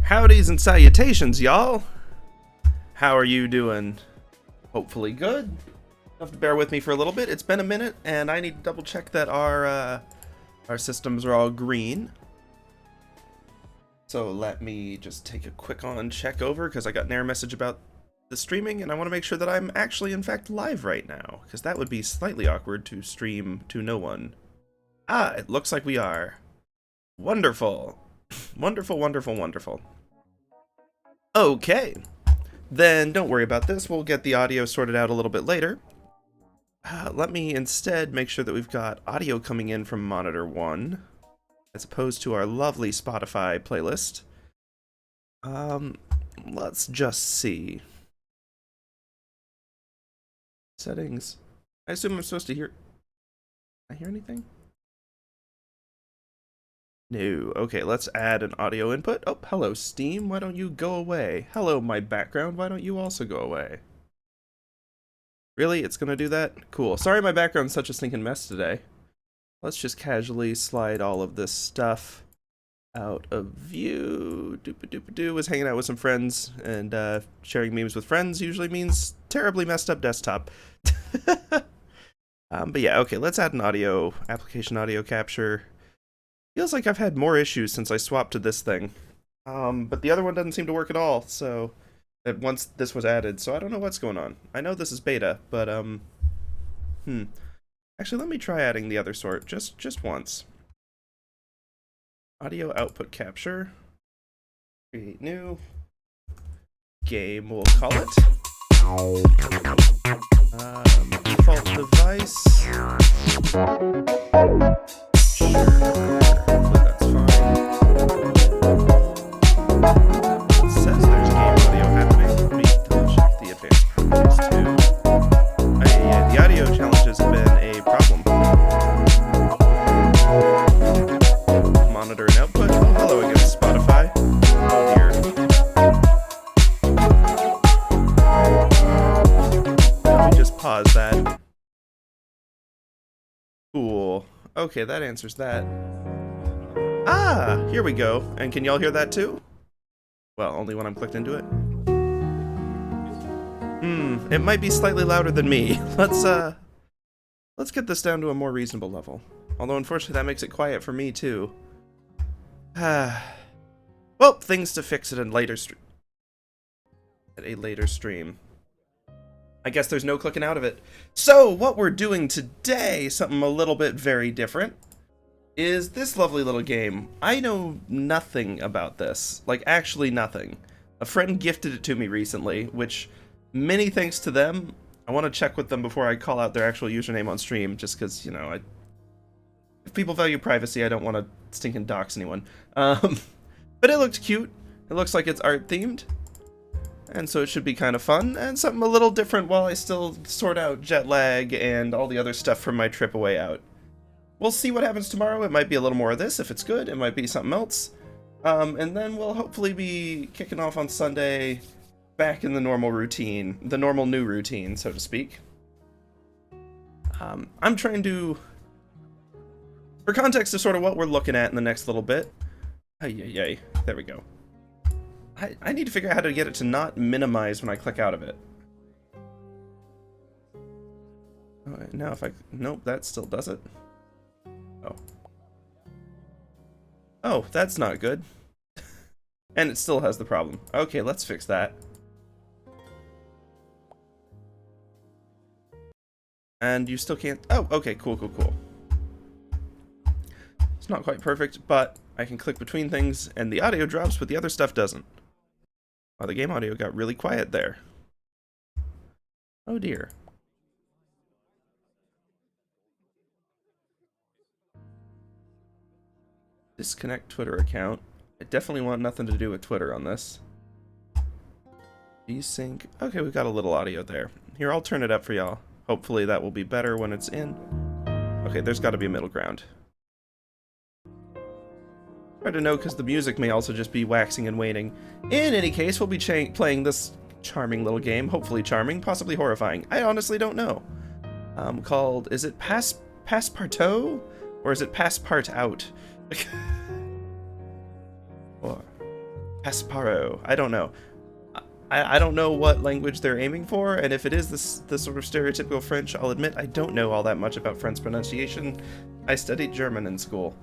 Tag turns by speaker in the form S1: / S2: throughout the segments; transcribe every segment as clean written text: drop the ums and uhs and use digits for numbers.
S1: Howdies and salutations, y'all! How are you doing? Hopefully good. You'll have to bear with me for a little bit. It's been a minute, and I need to double check that our systems are all green. So let me just take a quick on check over, because I got an error message about the streaming, and I want to make sure that I'm actually, in fact, live right now, because that would be slightly awkward to stream to no one. Ah, it looks like we are. Wonderful. Wonderful, wonderful, wonderful. Okay. Then don't worry about this. We'll get the audio sorted out a little bit later. Let me instead make sure that we've got audio coming in from monitor 1, as opposed to our lovely Spotify playlist. Let's just see. Settings. I assume I'm supposed to hear... Can I hear anything? No. Okay, let's add an audio input. Oh, hello, Steam. Why don't you go away? Hello, my background. Why don't you also go away? Really? It's gonna do that? Cool. Sorry my background's such a stinking mess today. Let's just casually slide all of this stuff out of view. Doop-a-doop-a-doo. Was hanging out with some friends, and sharing memes with friends usually means terribly messed up desktop. But yeah, okay, let's add an audio application, audio capture. Feels like I've had more issues since I swapped to this thing. But the other one doesn't seem to work at all, so once this was added, so I don't know what's going on. I know this is beta, but actually, let me try adding the other sort just once. Audio output capture. Create new game, we'll call it. Default device. Sure. Hopefully that's fine. It says there's game audio happening. Let me double check the advanced properties too. Yeah, the audio challenges have been a problem. Monitor and output. Oh, hello again, Spotify. Oh dear. Let me just pause that. Cool. Okay, that answers that. Ah, here we go. And can y'all hear that too? Well, only when I'm clicked into it. It might be slightly louder than me. Let's get this down to a more reasonable level. Although, unfortunately, that makes it quiet for me too. Well, things to fix at a later stream. I guess there's no clicking out of it. So, what we're doing today, something a little bit very different, is this lovely little game. I know nothing about this. Like, actually nothing. A friend gifted it to me recently, which, many thanks to them. I want to check with them before I call out their actual username on stream, just because, you know, if people value privacy, I don't want to stinking dox anyone. But it looked cute. It looks like it's art-themed. And so it should be kind of fun, and something a little different while I still sort out jet lag and all the other stuff from my trip away out. We'll see what happens tomorrow. It might be a little more of this if it's good. It might be something else. And then we'll hopefully be kicking off on Sunday back in the normal routine. The normal new routine, so to speak. I'm trying to... For context of sort of what we're looking at in the next little bit. Ay. There we go. I need to figure out how to get it to not minimize when I click out of it. Alright, now if I... Nope, that still does it. Oh. Oh, that's not good. And it still has the problem. Okay, let's fix that. And you still can't... Oh, okay, cool. It's not quite perfect, but I can click between things, and the audio drops, but the other stuff doesn't. Oh, the game audio got really quiet there. Oh dear. Disconnect Twitter account. I definitely want nothing to do with Twitter on this. Desync. Okay, we've got a little audio there. Here, I'll turn it up for y'all. Hopefully that will be better when it's in. Okay, there's got to be a middle ground. Hard to know because the music may also just be waxing and waning. In any case, we'll be playing this charming little game. Hopefully charming, possibly horrifying. I honestly don't know. Called, is it Passpartout? Or is it Passpartout? Passpartout. I don't know. I don't know what language they're aiming for, and if it is this sort of stereotypical French, I'll admit I don't know all that much about French pronunciation. I studied German in school.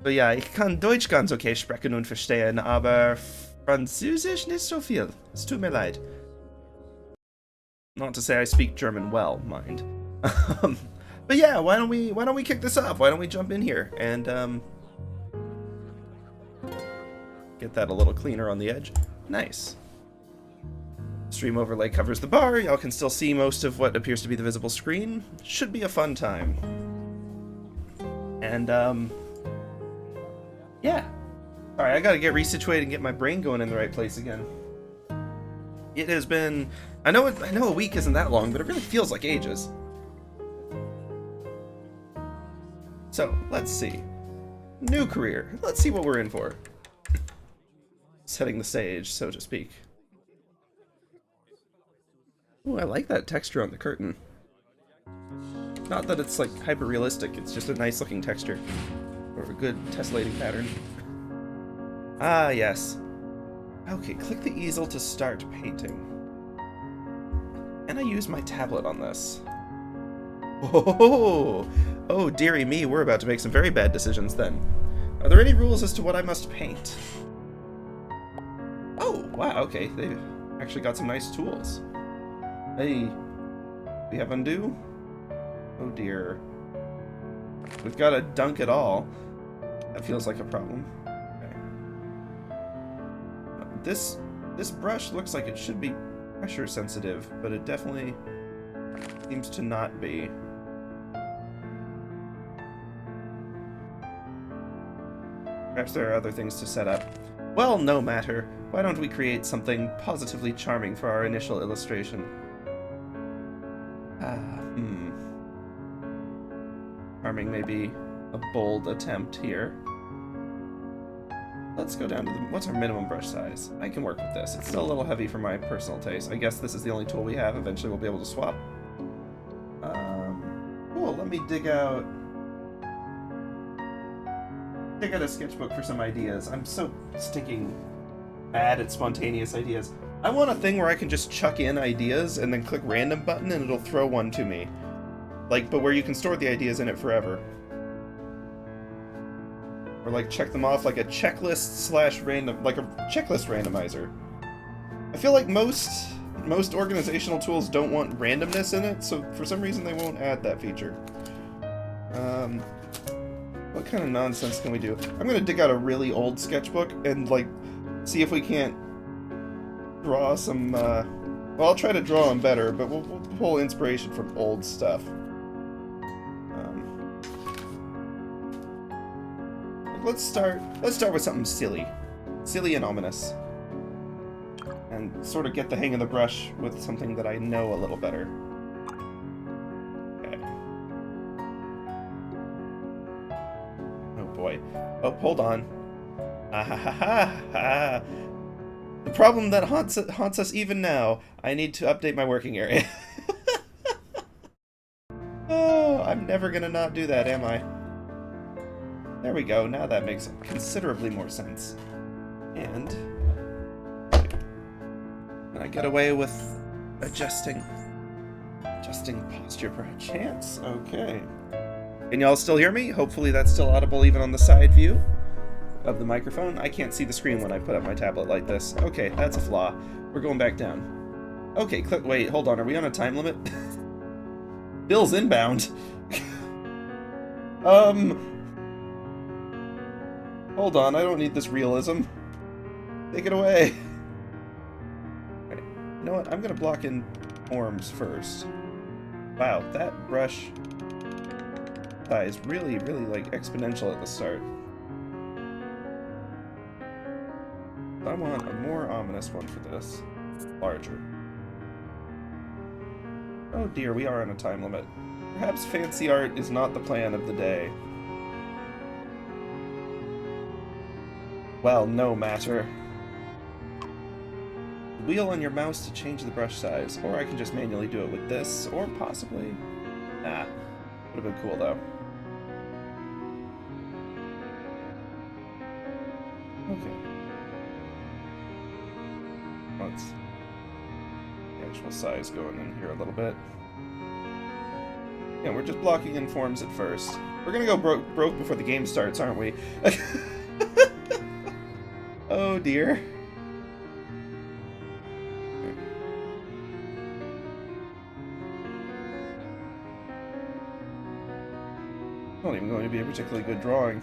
S1: So ja, ich kann Deutsch ganz okay sprechen und verstehen, aber Französisch nicht so viel. Es tut mir leid. Not to say I speak German well, mind. But yeah, why don't we kick this off? Why don't we jump in here and get that a little cleaner on the edge. Nice. Stream overlay covers the bar. Y'all can still see most of what appears to be the visible screen. Should be a fun time. And yeah. Alright, I gotta get resituated and get my brain going in the right place again. It has been... I know a week isn't that long, but it really feels like ages. So, let's see. New career. Let's see what we're in for. Setting the stage, so to speak. Ooh, I like that texture on the curtain. Not that it's like hyper realistic, it's just a nice looking texture. Or a good tessellating pattern. Ah, yes. Okay, click the easel to start painting. And I use my tablet on this. Oh, dearie me, we're about to make some very bad decisions then. Are there any rules as to what I must paint? Oh, wow, okay, they've actually got some nice tools. Hey, we have undo? Oh dear. We've got to dunk it all. That feels like a problem. Okay. This brush looks like it should be pressure sensitive, but it definitely seems to not be. Perhaps there are other things to set up. Well, no matter. Why don't we create something positively charming for our initial illustration? Charming may be a bold attempt here. Let's go down to what's our minimum brush size? I can work with this. It's still a little heavy for my personal taste. I guess this is the only tool we have. Eventually we'll be able to swap. Cool, let me dig out a sketchbook for some ideas. I'm so stinking bad at spontaneous ideas. I want a thing where I can just chuck in ideas and then click random button and it'll throw one to me. Like, but where you can store the ideas in it forever. Or like check them off like a checklist / random, like a checklist randomizer. I feel like most organizational tools don't want randomness in it, so for some reason they won't add that feature. What kind of nonsense can we do? I'm gonna dig out a really old sketchbook and like see if we can't draw some. Well, I'll try to draw them better, but we'll pull inspiration from old stuff. Let's start with something silly and ominous, and sort of get the hang of the brush with something that I know a little better. Okay. Oh boy. Oh, hold on. The problem that haunts us even now. I need to update my working area. Oh, I'm never gonna not do that, am I? There we go, now that makes considerably more sense. And I get away with adjusting posture perchance. Okay. Can y'all still hear me? Hopefully that's still audible even on the side view of the microphone. I can't see the screen when I put up my tablet like this. Okay, that's a flaw. We're going back down. Okay, wait, hold on, are we on a time limit? Bill's inbound. Hold on, I don't need this realism. Take it away. Okay. You know what? I'm gonna block in forms first. Wow, that brush size really like exponential at the start. I want a more ominous one for this. Larger. Oh dear, we are on a time limit. Perhaps fancy art is not the plan of the day. Well, no matter. Wheel on your mouse to change the brush size, or I can just manually do it with this, or possibly... Nah, would have been cool though. Okay. actual size going in here a little bit. Yeah, we're just blocking in forms at first. We're gonna go broke before the game starts, aren't we? Oh dear. Not even going to be a particularly good drawing.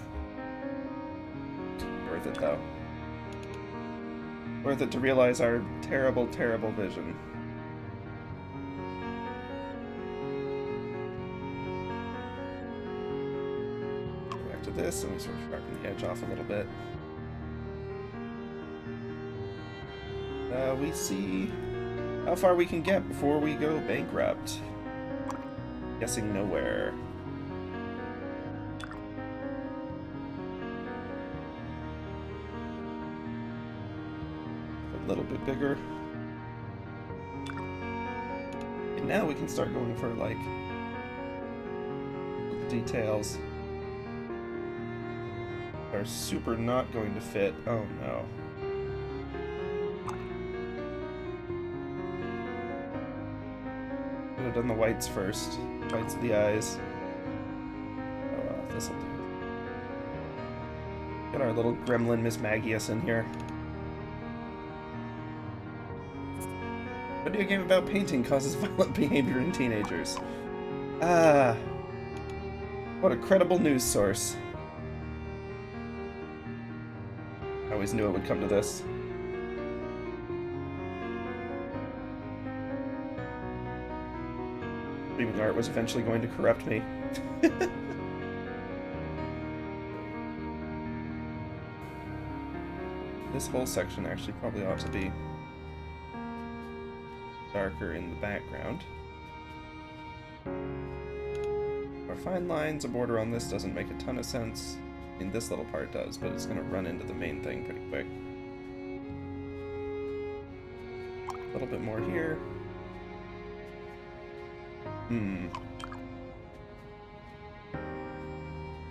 S1: Worth it though. Worth it to realize our terrible, terrible vision. Go back to this, and we sort of sharpen the edge off a little bit. We see how far we can get before we go bankrupt. Guessing nowhere. A little bit bigger. And now we can start going for, like, details. Are super not going to fit. Oh no. Could have done the whites first. Whites of the eyes. Oh, this'll do. Get our little gremlin Miss Magius in here. Video game about painting causes violent behavior in teenagers. Ah. What a credible news source. I always knew it would come to this. Streaming art was eventually going to corrupt me. This whole section actually probably ought to be darker in the background. Our fine lines, a border on this doesn't make a ton of sense. I mean, this little part does, but it's going to run into the main thing pretty quick. A little bit more here.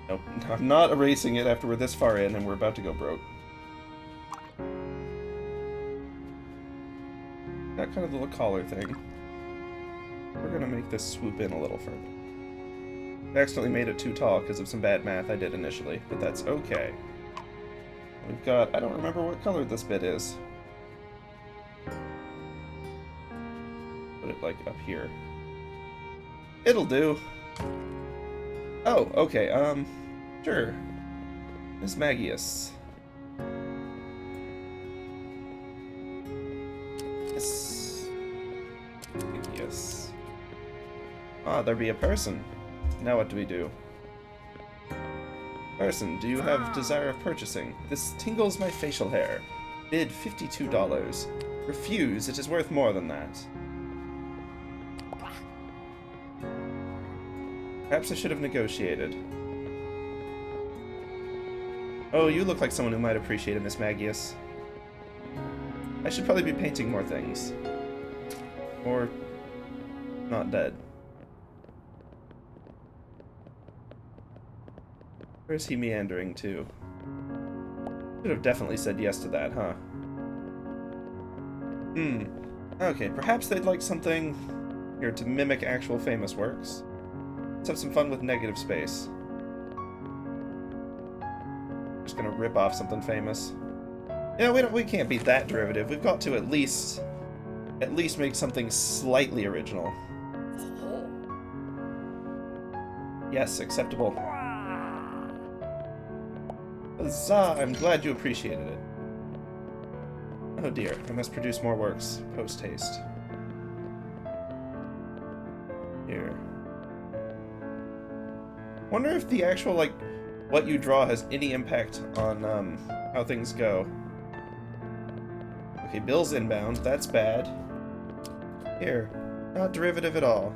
S1: Nope, I'm not erasing it after we're this far in and we're about to go broke. That kind of little collar thing. We're gonna make this swoop in a little further. I accidentally made it too tall because of some bad math I did initially, but that's okay. We've got, I don't remember what color this bit is. Put it like up here. It'll do. Oh, okay, sure. Miss Magius. Yes. Magius. Ah, there be a person. Now what do we do? Person, do you have desire of purchasing? This tingles my facial hair. Bid $52. Refuse, it is worth more than that. Perhaps I should have negotiated. Oh, you look like someone who might appreciate it, Miss Magius. I should probably be painting more things. Or not dead. Where's he meandering to? Should have definitely said yes to that, huh? Okay, perhaps they'd like something here to mimic actual famous works. Let's have some fun with negative space. Just gonna rip off something famous. Yeah, we can't be that derivative. We've got to at least make something slightly original. Yes, acceptable. Huzzah! I'm glad you appreciated it. Oh dear, I must produce more works post-haste. Here. Wonder if the actual, like, what you draw has any impact on, how things go. Okay, Bill's inbound. That's bad. Here. Not derivative at all.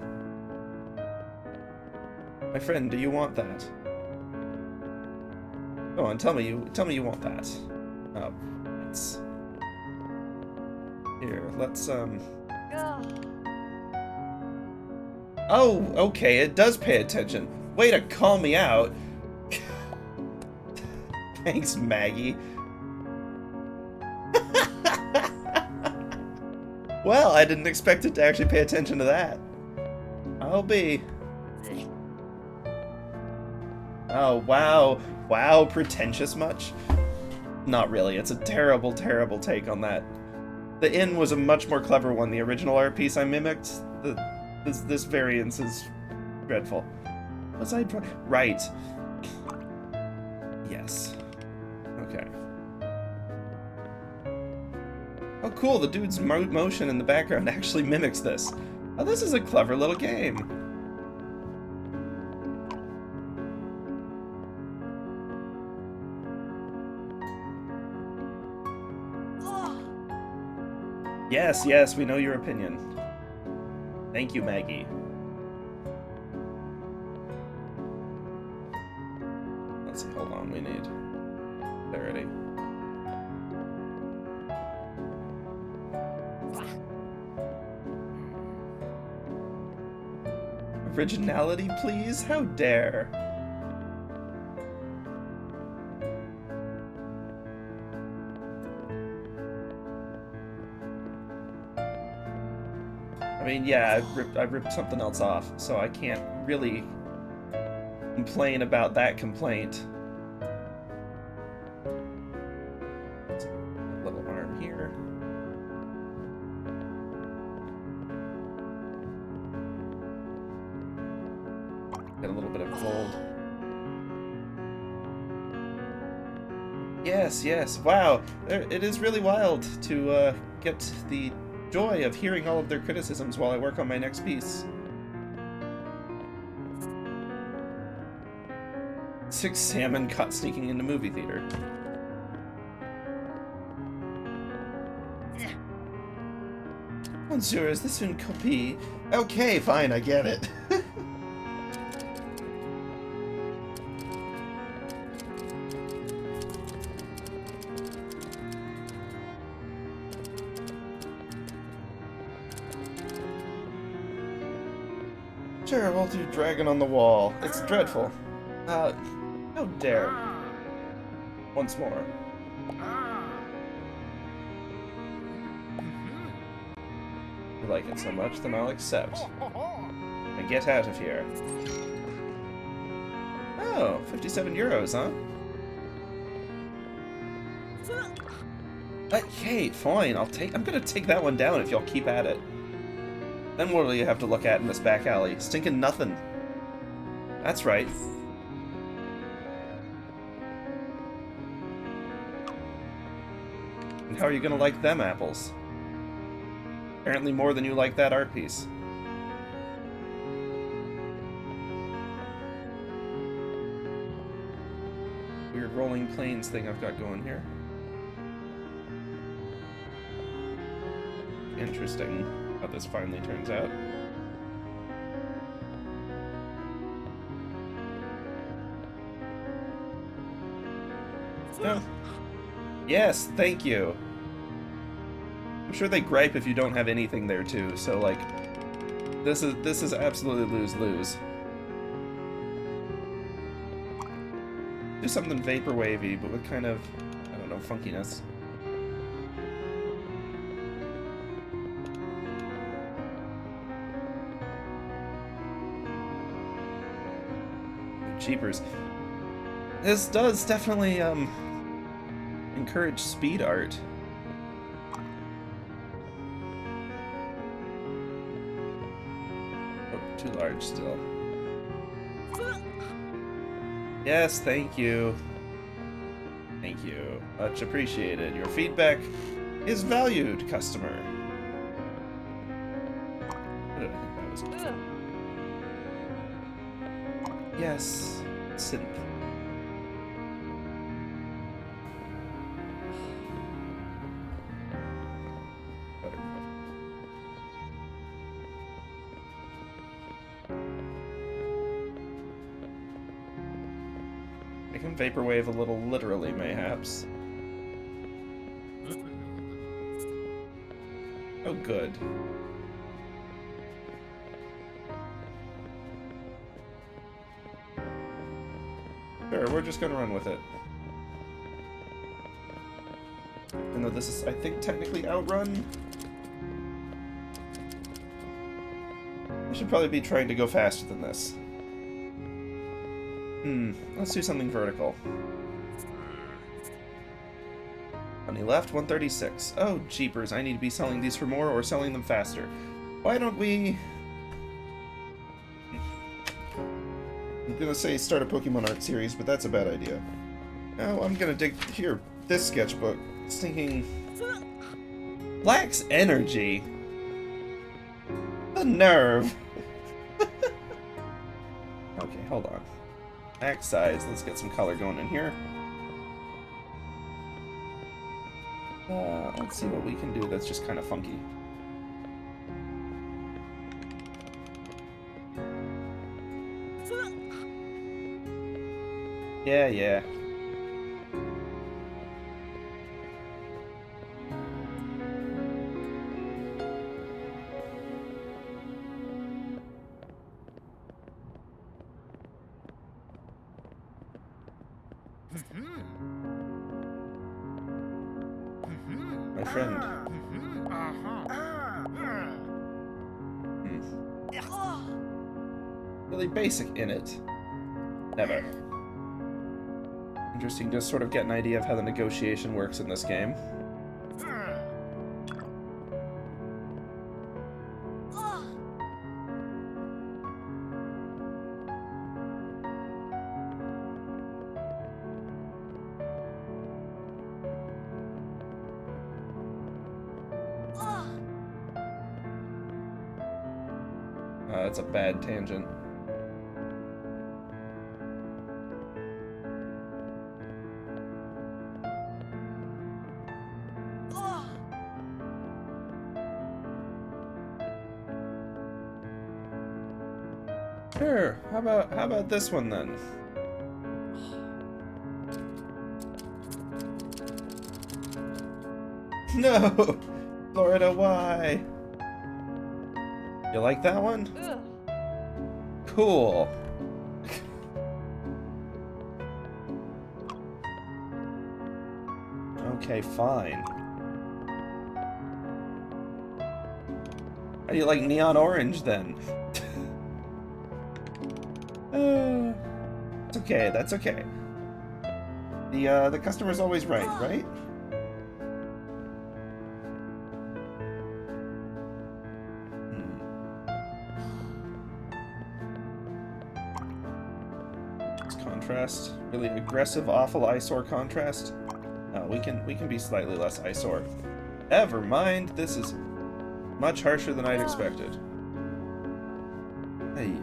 S1: My friend, do you want that? Go on, tell me you want that. Oh, it's... Here, let's, Oh, okay, it does pay attention. Way to call me out. Thanks, Maggie. Well, I didn't expect it to actually pay attention to that. I'll be. Oh, wow. Wow, pretentious much? Not really. It's a terrible, terrible take on that. The inn was a much more clever one. The original art piece I mimicked, this variance is dreadful. Was I right? Yes. Okay. Oh, cool. The dude's motion in the background actually mimics this. Oh, this is a clever little game. Yes, yes, we know your opinion. Thank you, Maggie. Let's see, hold on, we need clarity. Originality, please? How dare? I mean, yeah, I ripped something else off, so I can't really complain about that complaint. A little arm here. Got a little bit of gold. Yes, yes. Wow, it is really wild to get the joy of hearing all of their criticisms while I work on my next piece. 6 salmon caught sneaking into movie theater. Monsieur, is this une copie? Okay, fine, I get it. Sure, we'll do Dragon on the Wall. It's dreadful. How dare. Once more. You like it so much, then I'll accept. And get out of here. Oh, 57 euros, huh? Hey, fine, I'm gonna take that one down if y'all keep at it. Then what do you have to look at in this back alley? Stinking nothing. That's right. And how are you gonna like them apples? Apparently more than you like that art piece. Weird rolling planes thing I've got going here. Interesting how this finally turns out. Oh. Yes, thank you. I'm sure they gripe if you don't have anything there too, so like this is absolutely lose-lose. Do something vaporwavy, but with kind of, I don't know, funkiness. Cheapers. This does definitely encourage speed art. Oh, too large still. Yes, thank you. Thank you. Much appreciated. Your feedback is valued, customer. What did I think that was? Yes, synth. Better. I can vaporwave a little literally, mayhaps. Oh, good. Sure, we're just gonna run with it. Even though this is, I think, technically Outrun. should probably be trying to go faster than this. Let's do something vertical. Money left, 136. Oh, jeepers, I need to be selling these for more or selling them faster. Why don't we... I'm gonna say start a Pokemon art series, but that's a bad idea. Now I'm gonna dig... Here, this sketchbook. It's thinking... Lacks energy. The nerve. Okay, hold on. Max size. Let's get some color going in here. Let's see what we can do that's just kind of funky. Yeah. My friend. Really basic in it. Never. Interesting to sort of get an idea of how the negotiation works in this game. That's a bad tangent. Sure. How about this one then? No! Florida, why? You like that one? Cool. Okay, fine. How do you like neon orange then? It's okay, that's okay. The customer's always right, right? Contrast. Really aggressive, awful eyesore contrast. No, we can be slightly less eyesore. Never mind, this is much harsher than I'd expected. Hey.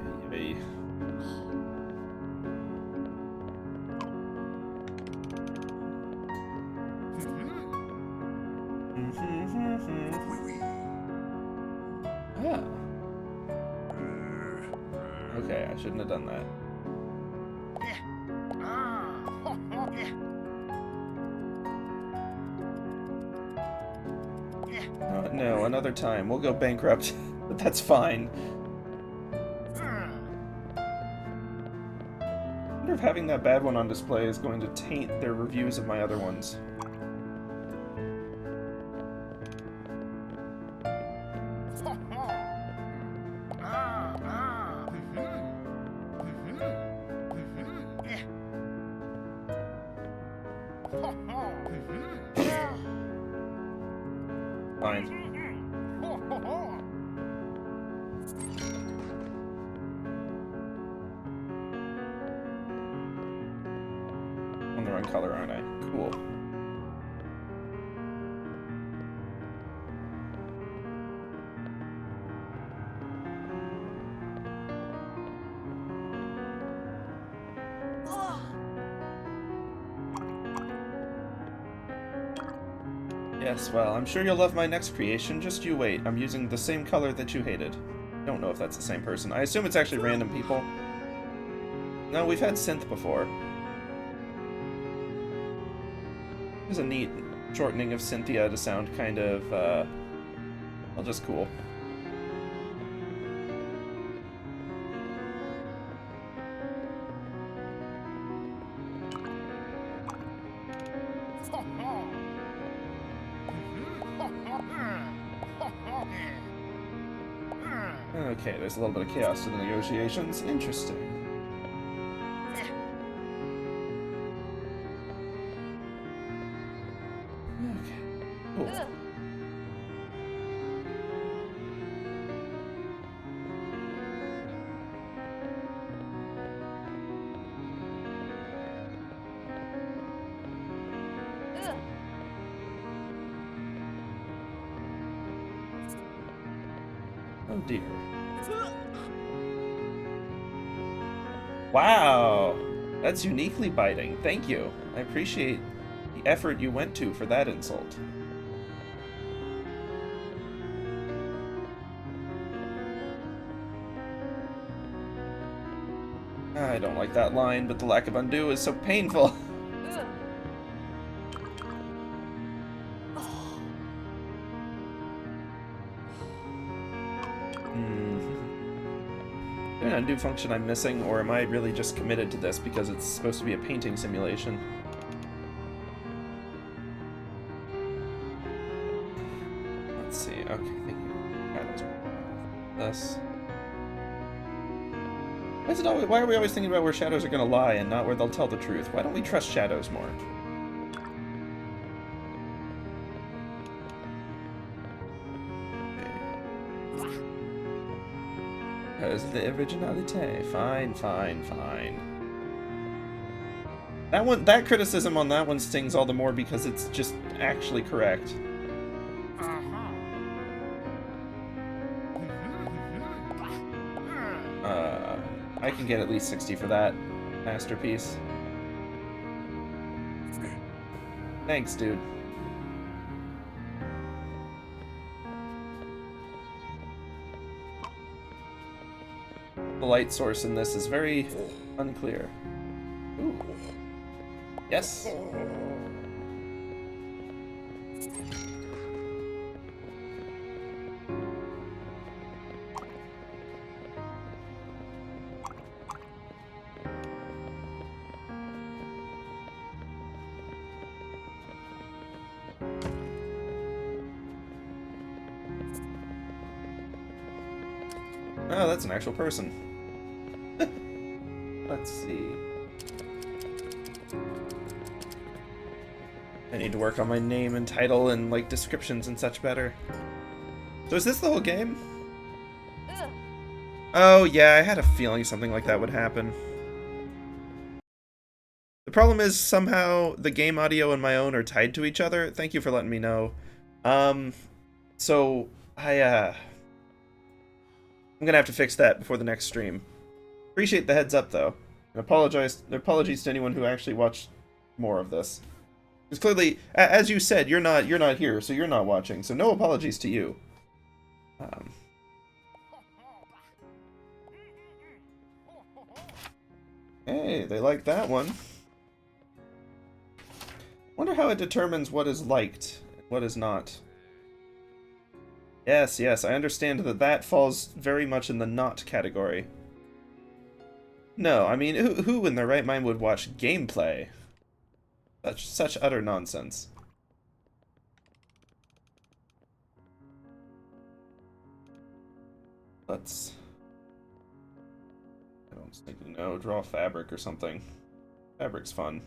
S1: Ah. Okay, I shouldn't have done that. No, another time. We'll go bankrupt, but that's fine. I wonder if having that bad one on display is going to taint their reviews of my other ones. Fine. On the wrong color, aren't I? Cool. Yes, well, I'm sure you'll love my next creation. Just you wait. I'm using the same color that you hated. Don't know if that's the same person. I assume it's actually random people. No, we've had synth before. There's a neat shortening of Cynthia to sound kind of, well, just cool. Okay, there's a little bit of chaos to the negotiations. Interesting. Okay, cool. Oh dear. Wow! That's uniquely biting. Thank you. I appreciate the effort you went to for that insult. I don't like that line, but the lack of undo is so painful. An undo function I'm missing, or am I really just committed to this because it's supposed to be a painting simulation? Let's see. Okay, thank you. This. Why are we always thinking about where shadows are gonna lie and not where they'll tell the truth? Why don't we trust shadows more? Because the originality. Fine. That criticism on that one stings all the more because it's just actually correct. I can get at least 60 for that masterpiece. Thanks, dude. The light source in this is very unclear. Ooh. Yes. Oh, that's an actual person. Let's see. I need to work on my name and title and, like, descriptions and such better. So is this the whole game? Oh, yeah, I had a feeling something like that would happen. The problem is somehow the game audio and my own are tied to each other. Thank you for letting me know. So I'm gonna have to fix that before the next stream. Appreciate the heads up, though. And apologies to anyone who actually watched more of this. Because clearly, as you said, you're not here, so you're not watching. So no apologies to you. Hey, they like that one. Wonder how it determines what is liked and what is not. Yes, I understand that falls very much in the not category. No, I mean, who in their right mind would watch gameplay? Such utter nonsense. I don't think no, draw fabric or something. Fabric's fun.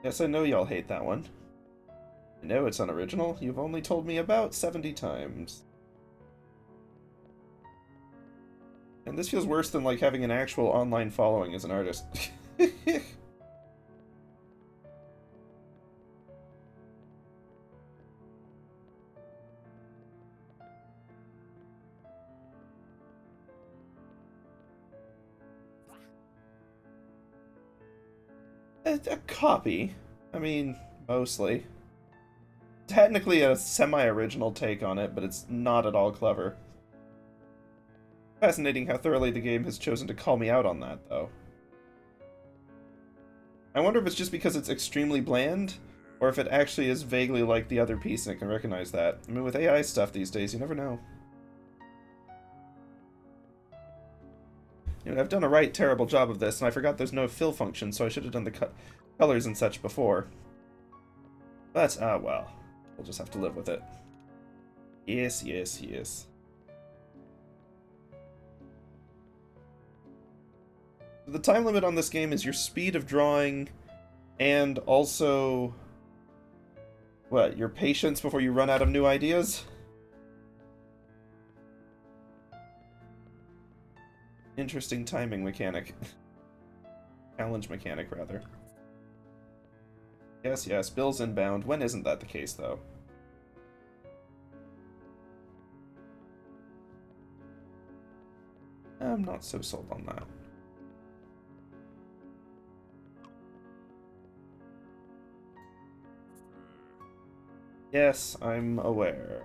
S1: Yes, I know y'all hate that one. I know it's unoriginal. You've only told me about 70 times. And this feels worse than, like, having an actual online following as an artist. A copy. I mean, mostly. Technically a semi-original take on it, but it's not at all clever. Fascinating how thoroughly the game has chosen to call me out on that, though. I wonder if it's just because it's extremely bland, or if it actually is vaguely like the other piece and it can recognize that. I mean, with AI stuff these days, you never know. You know, I've done a terrible job of this, and I forgot there's no fill function, so I should have done the colors and such before. But, well. We'll just have to live with it. Yes, yes, yes. The time limit on this game is your speed of drawing and also... what, your patience before you run out of new ideas? Interesting timing mechanic. Challenge mechanic, rather. Yes, yes, Bill's inbound. When isn't that the case, though? I'm not so sold on that. Yes, I'm aware.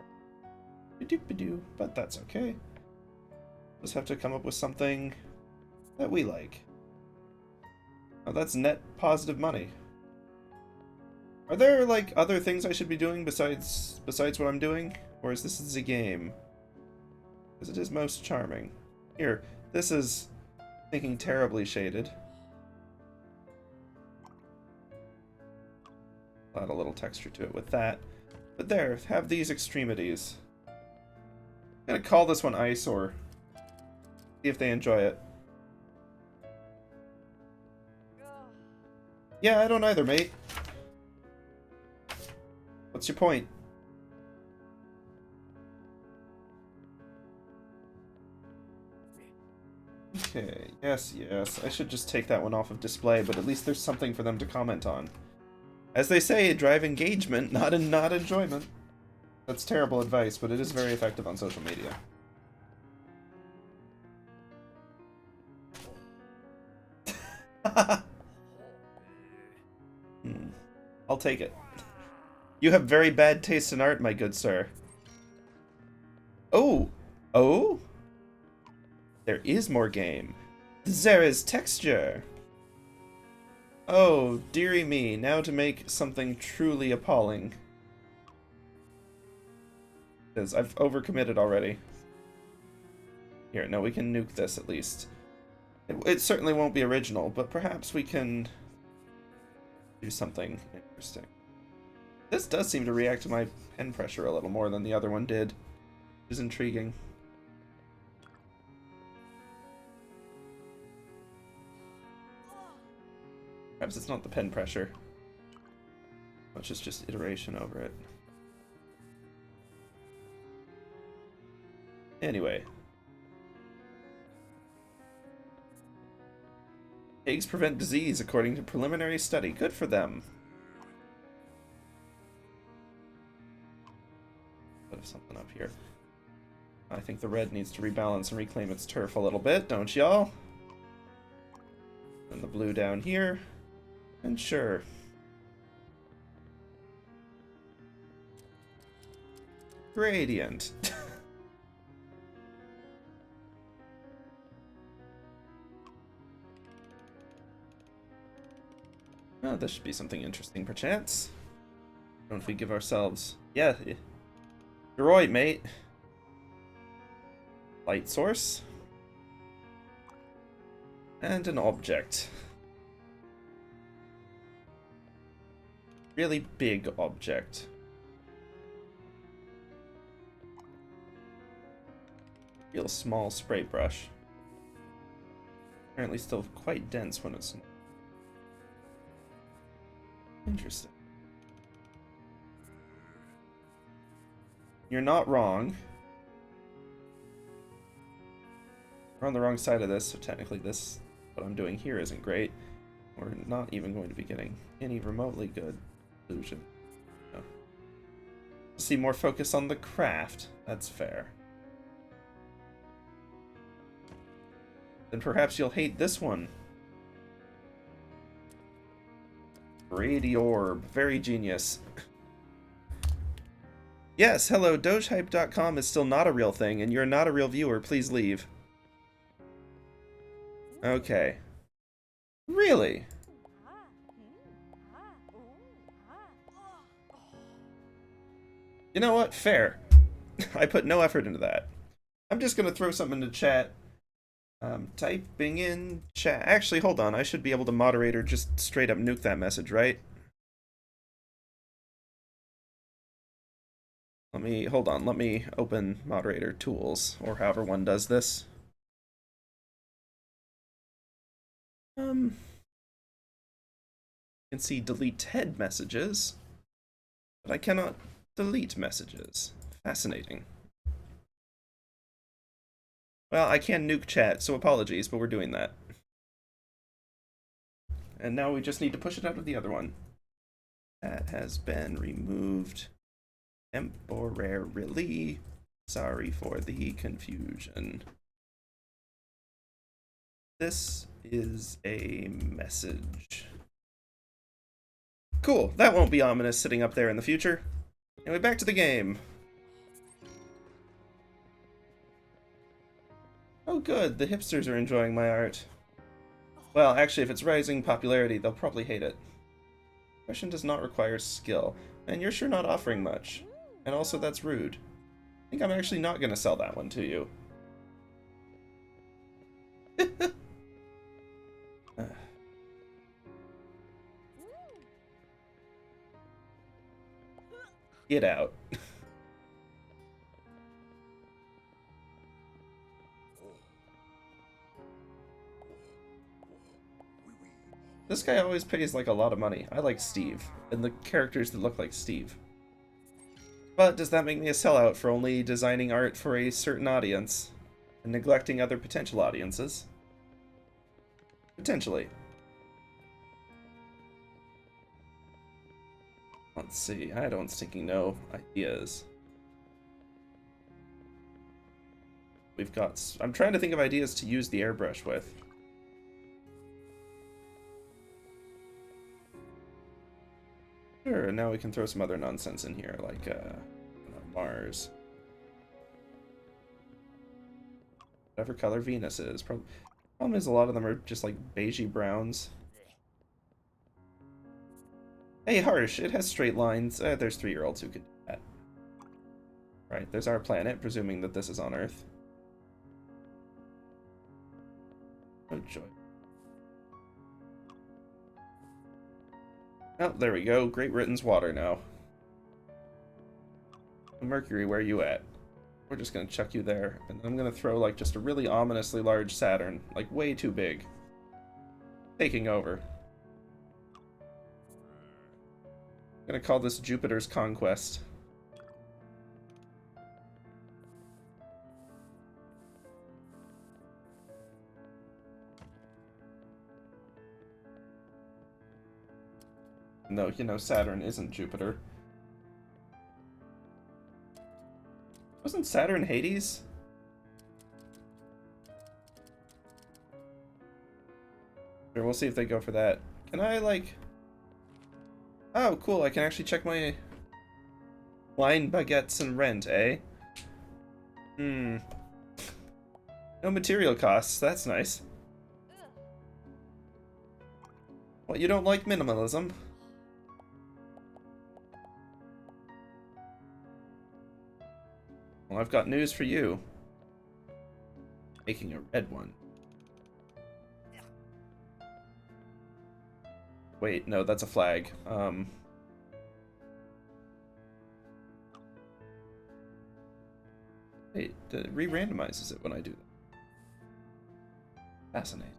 S1: But that's okay. Just have to come up with something that we like. Oh, that's net positive money. Are there, like, other things I should be doing besides what I'm doing? Or is this the game? Because it is most charming. Here, this is thinking terribly shaded. Add a little texture to it with that. But there, have these extremities. I'm gonna call this one Eyesore. See if they enjoy it. Yeah, I don't either, mate. What's your point? Okay, yes, yes. I should just take that one off of display, but at least there's something for them to comment on. As they say, drive engagement, not enjoyment. That's terrible advice, but it is very effective on social media. I'll take it. You have very bad taste in art, my good sir. Oh! Oh? There is more game. There is texture. Oh, dearie me, now to make something truly appalling. Because I've overcommitted already. Here, no, we can nuke this at least. It certainly won't be original, but perhaps we can do something interesting. This does seem to react to my pen pressure a little more than the other one did, which is intriguing. Perhaps it's not the pen pressure, much as just iteration over it. Anyway. Eggs prevent disease according to preliminary study. Good for them. Put something up here. I think the red needs to rebalance and reclaim its turf a little bit, don't y'all? And the blue down here. And sure. Gradient. Oh, this should be something interesting, perchance. Don't if we give ourselves... Yeah. You're right, mate. Light source. And an object. Really big object. Real small spray brush. Apparently still quite dense when it's... Interesting. You're not wrong. We're on the wrong side of this, so technically this, what I'm doing here isn't great. We're not even going to be getting any remotely good illusion. No. See more focus on the craft. That's fair. Then perhaps you'll hate this one. Brady Orb. Very genius. Yes, hello, dogehype.com is still not a real thing, and you're not a real viewer. Please leave. Okay. Really? You know what? Fair. I put no effort into that. I'm just gonna throw something into chat. Typing in chat. Actually, hold on. I should be able to moderate or just straight up nuke that message, right? Hold on, let me open moderator tools, or however one does this. You can see delete head messages, but I cannot delete messages. Fascinating. Well, I can nuke chat, so apologies, but we're doing that. And now we just need to push it out of the other one. That has been removed temporarily. Sorry for the confusion. This is a message. Cool, that won't be ominous sitting up there in the future. Anyway, back to the game. Oh good, the hipsters are enjoying my art. Well, actually, if it's rising popularity, they'll probably hate it. Question does not require skill, and you're sure not offering much. And also, that's rude. I think I'm actually not gonna sell that one to you. Get out. This guy always pays like a lot of money. I like Steve, and the characters that look like Steve. But does that make me a sellout for only designing art for a certain audience and neglecting other potential audiences? Potentially. Let's see, I don't stinking know ideas. We've got... I'm trying to think of ideas to use the airbrush with. Sure, now we can throw some other nonsense in here, like, Mars. Whatever color Venus is. Problem is a lot of them are just like beigey browns. Hey, Harsh, it has straight lines. There's 3-year-olds who could do that. Right, there's our planet, presuming that this is on Earth. Oh, joy. Oh, there we go. Great Britain's water now. Mercury, where are you at? We're just gonna chuck you there. And I'm gonna throw, like, just a really ominously large Saturn. Like, way too big. Taking over. I'm gonna call this Jupiter's Conquest. No, you know, Saturn isn't Jupiter. Wasn't Saturn Hades? Sure, we'll see if they go for that. Can I, like... Oh, cool, I can actually check my wine, baguettes, and rent, eh? No material costs, that's nice. What, you don't like minimalism? Well, I've got news for you. Making a red one. Wait, no, that's a flag. Wait, it re-randomizes it when I do that. Fascinating.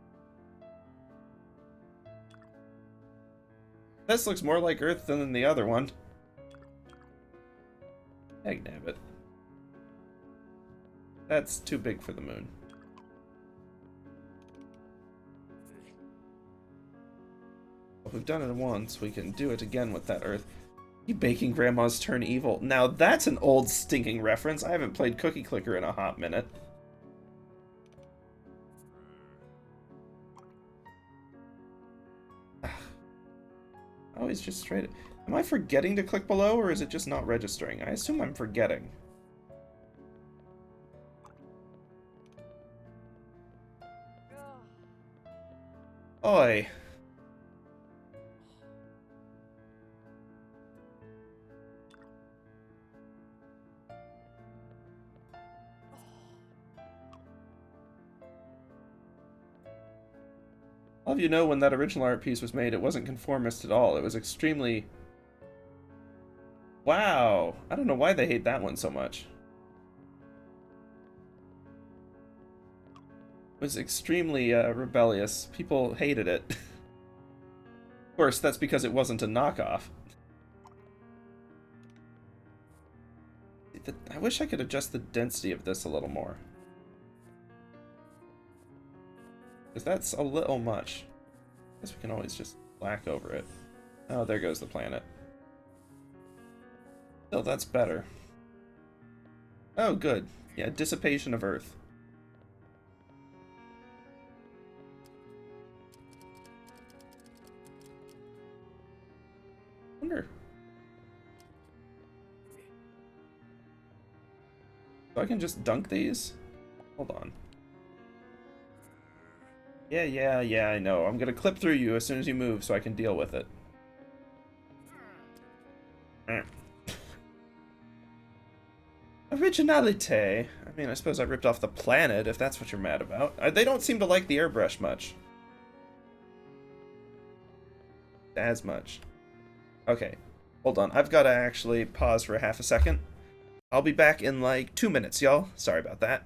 S1: This looks more like Earth than the other one. Dagnabbit. That's too big for the moon. If we've done it once, we can do it again with that Earth. You baking grandmas turn evil. Now that's an old stinking reference. I haven't played Cookie Clicker in a hot minute. I always just straight... Am I forgetting to click below, or is it just not registering? I assume I'm forgetting. Oi. I'll have you know, when that original art piece was made, it wasn't conformist at all. It was extremely... Wow. I don't know why they hate that one so much. It was extremely rebellious. People hated it. Of course, that's because it wasn't a knockoff. I wish I could adjust the density of this a little more. Because that's a little much. I guess we can always just black over it. Oh, there goes the planet. Still, that's better. Oh, good. Yeah, dissipation of Earth. Wonder. So I can just dunk these? Hold on. Yeah, I know. I'm gonna clip through you as soon as you move so I can deal with it. Originality. I mean, I suppose I ripped off the planet, if that's what you're mad about. They don't seem to like the airbrush much. As much. Okay. Hold on. I've got to actually pause for half a second. I'll be back in like 2 minutes, y'all. Sorry about that.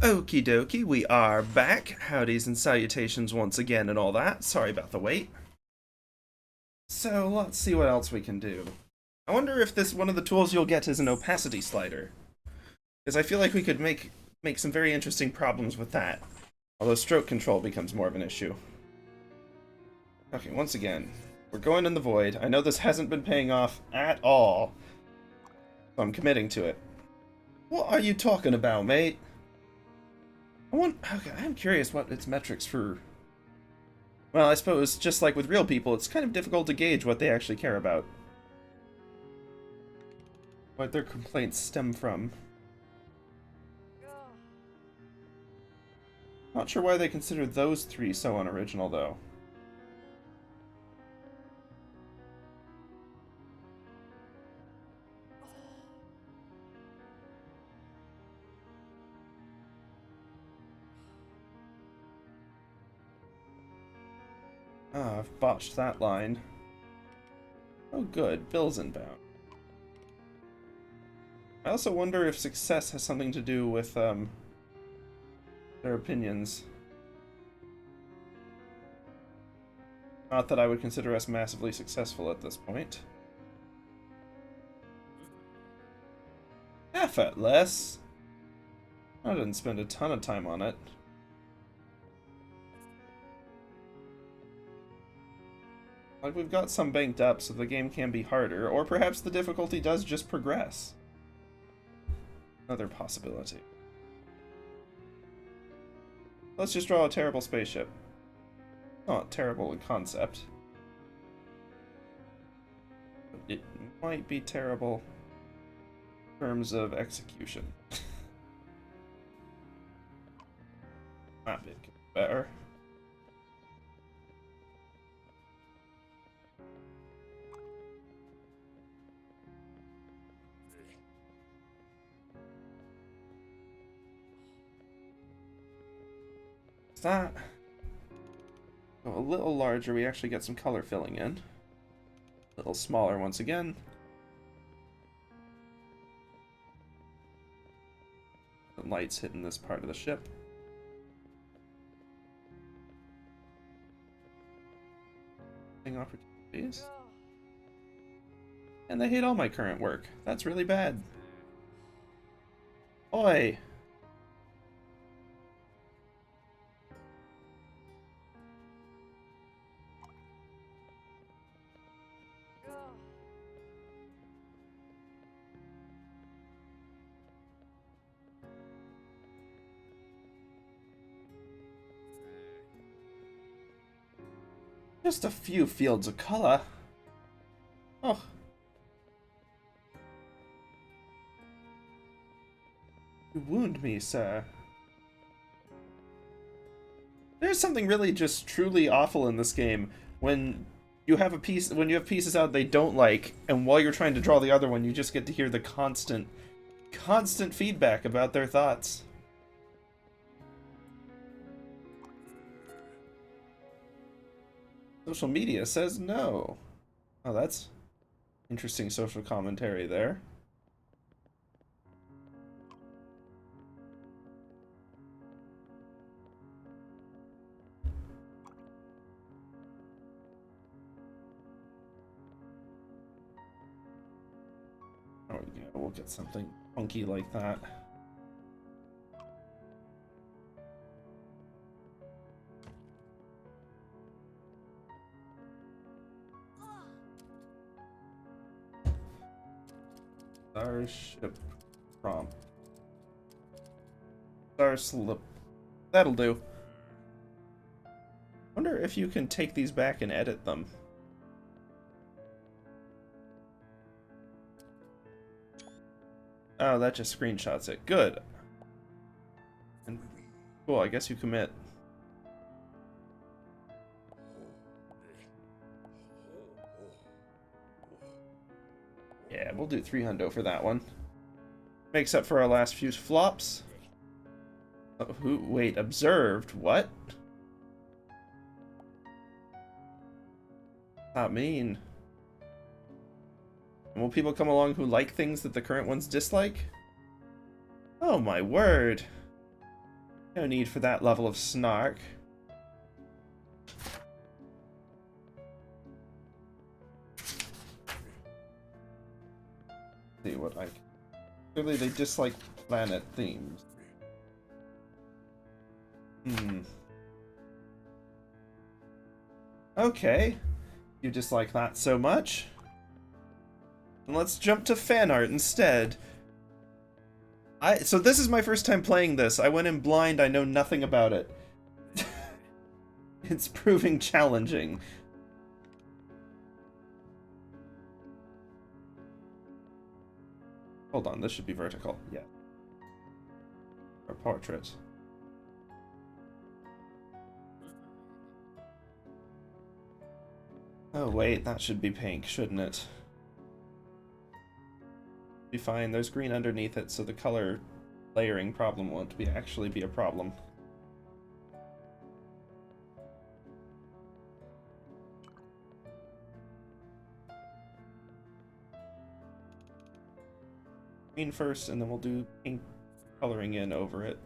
S1: Okie dokie, we are back. Howdies and salutations once again and all that. Sorry about the wait. So let's see what else we can do. I wonder if this one of the tools you'll get is an opacity slider. Because I feel like we could make some very interesting problems with that. Although stroke control becomes more of an issue. Okay, once again, we're going in the void. I know this hasn't been paying off at all. So I'm committing to it. What are you talking about, mate? Okay, I'm curious what its metrics for... Well, I suppose, just like with real people, it's kind of difficult to gauge what they actually care about. What their complaints stem from. Not sure why they consider those three so unoriginal, though. Ah, I've botched that line. Oh good, Bill's inbound. I also wonder if success has something to do with, their opinions. Not that I would consider us massively successful at this point. Effortless? I didn't spend a ton of time on it. Like, we've got some banked up, so the game can be harder, or perhaps the difficulty does just progress. Another possibility. Let's just draw a terrible spaceship. Not terrible in concept. But it might be terrible in terms of execution. That bit could be better. That go a little larger, we actually get some color filling in. A little smaller once again. The lights hitting this part of the ship. Opportunities. And they hate all my current work. That's really bad. Oi! Just a few fields of color. Oh. You wound me, sir. There's something really just truly awful in this game when you have pieces out they don't like, and while you're trying to draw the other one, you just get to hear the constant feedback about their thoughts. Social media says no. Oh, that's interesting social commentary there. Oh yeah, we'll get something funky like that. Starship prompt. Starslip. That'll do. Wonder if you can take these back and edit them. Oh, that just screenshots it. Good. And, cool, I guess you commit. Yeah, we'll do 300 for that one. Makes up for our last few flops. Oh, wait, observed? What? Not mean. And will people come along who like things that the current ones dislike? Oh my word. No need for that level of snark. See what I can. Clearly they dislike planet themes. Okay. You dislike that so much. And let's jump to fan art instead. So this is my first time playing this. I went in blind, I know nothing about it. It's proving challenging. Hold on, this should be vertical. Yeah. Or portrait. Oh wait, that should be pink, shouldn't it? Be fine. There's green underneath it, so the color layering problem won't actually be a problem. Green first, and then we'll do pink coloring in over it.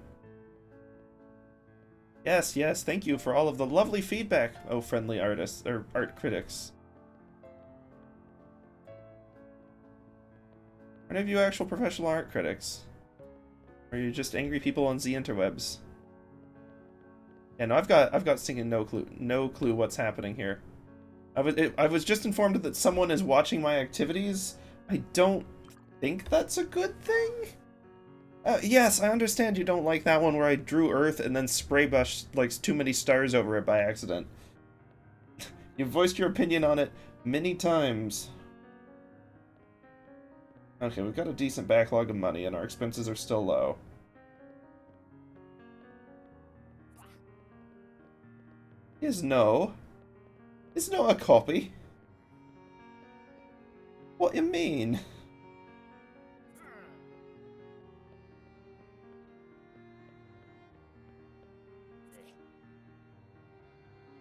S1: Yes, yes, thank you for all of the lovely feedback, oh friendly artists, or art critics. Are any of you actual professional art critics? Or are you just angry people on the interwebs? Yeah, no, I've got stinking no clue what's happening here. I was just informed that someone is watching my activities. I don't think that's a good thing. Yes, I understand you don't like that one where I drew Earth and then spray brushed like too many stars over it by accident. You've voiced your opinion on it many times. Okay, we've got a decent backlog of money and our expenses are still low. Is no a copy? What you mean?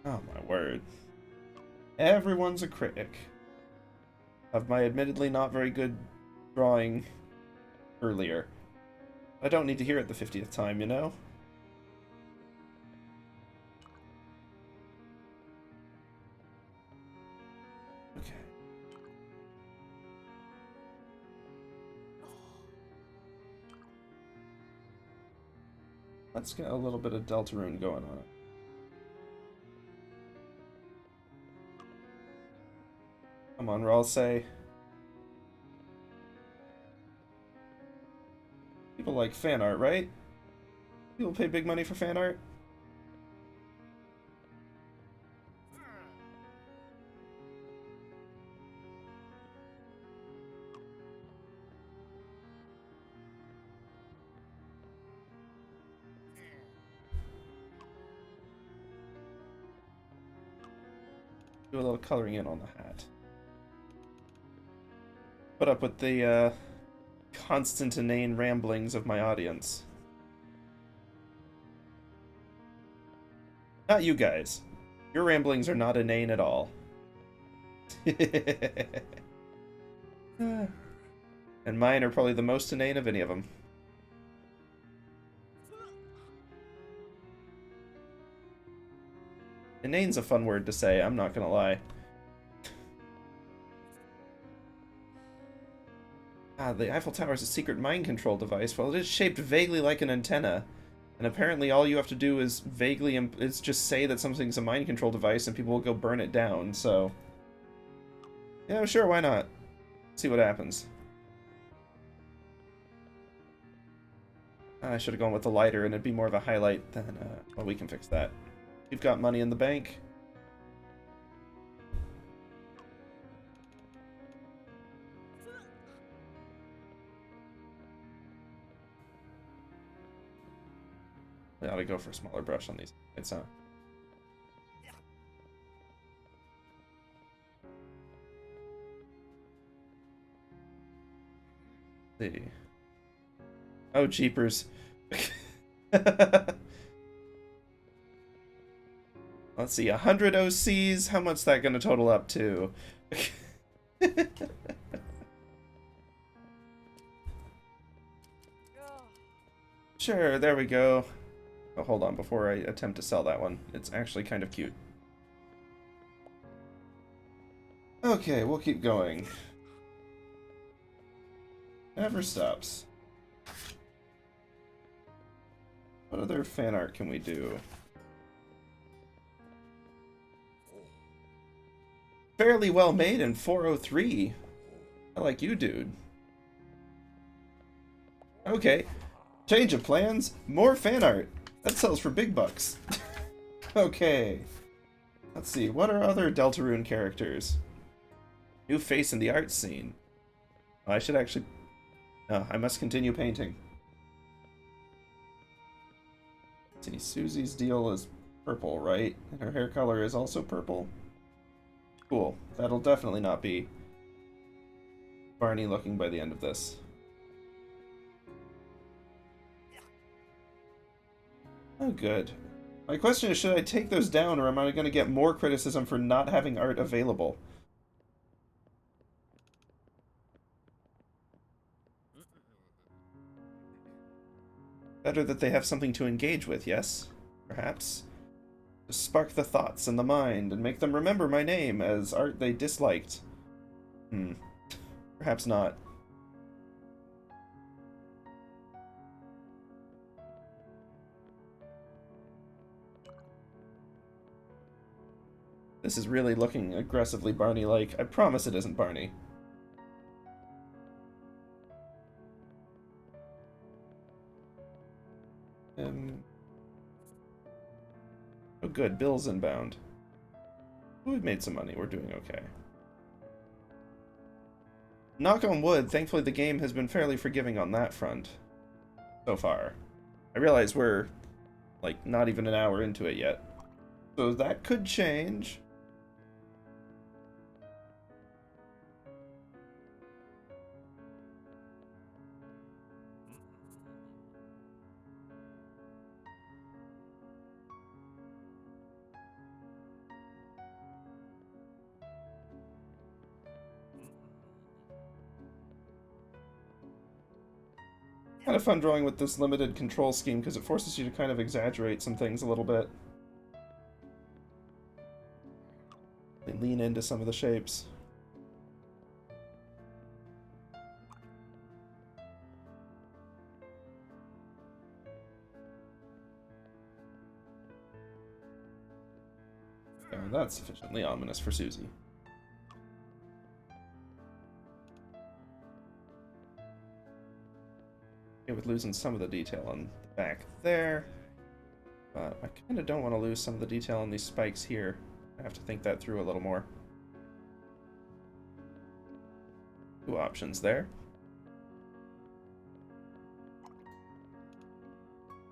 S1: Oh my word. Everyone's a critic of my admittedly not very good drawing earlier. I don't need to hear it the 50th time, you know? Okay. Let's get a little bit of Deltarune going on it. Come on, Rawl, say. People like fan art, right? People pay big money for fan art? Do a little coloring in on the hat. Put up with the constant inane ramblings of my audience. Not you guys. Your ramblings are not inane at all. And mine are probably the most inane of any of them. Inane's a fun word to say, I'm not gonna lie. Ah, the Eiffel Tower is a secret mind control device. Well, it is shaped vaguely like an antenna. And apparently all you have to do is vaguely is just say that something's a mind control device and people will go burn it down, so... Yeah, sure, why not? See what happens. I should have gone with the lighter and it'd be more of a highlight than... well, we can fix that. You've got money in the bank. We ought to go for a smaller brush on these. It's see. Oh, jeepers. Let's see, 100 OCs. How much's that going to total up to? Sure, there we go. Oh, hold on, before I attempt to sell that one. It's actually kind of cute. Okay, we'll keep going. Never stops. What other fan art can we do? Fairly well made in 403. I like you, dude. Okay. Change of plans. More fan art. That sells for big bucks. Okay. Let's see. What are other Deltarune characters? New face in the art scene. I should actually... No, I must continue painting. Let's see. Susie's deal is purple, right? And her hair color is also purple. Cool. That'll definitely not be Barney looking by the end of this. Oh, good. My question is, should I take those down, or am I going to get more criticism for not having art available? Better that they have something to engage with, yes? Perhaps? To spark the thoughts in the mind, and make them remember my name as art they disliked. Perhaps not. This is really looking aggressively Barney-like. I promise it isn't Barney. Oh good, Bill's inbound. We've made some money, we're doing okay. Knock on wood, thankfully the game has been fairly forgiving on that front. So far. I realize we're, like, not even an hour into it yet. So that could change. Kind of fun drawing with this limited control scheme because it forces you to kind of exaggerate some things a little bit. They lean into some of the shapes. Oh, that's sufficiently ominous for Susie. With losing some of the detail on the back there, but I kind of don't want to lose some of the detail on these spikes here. I have to think that through a little more. Two options there.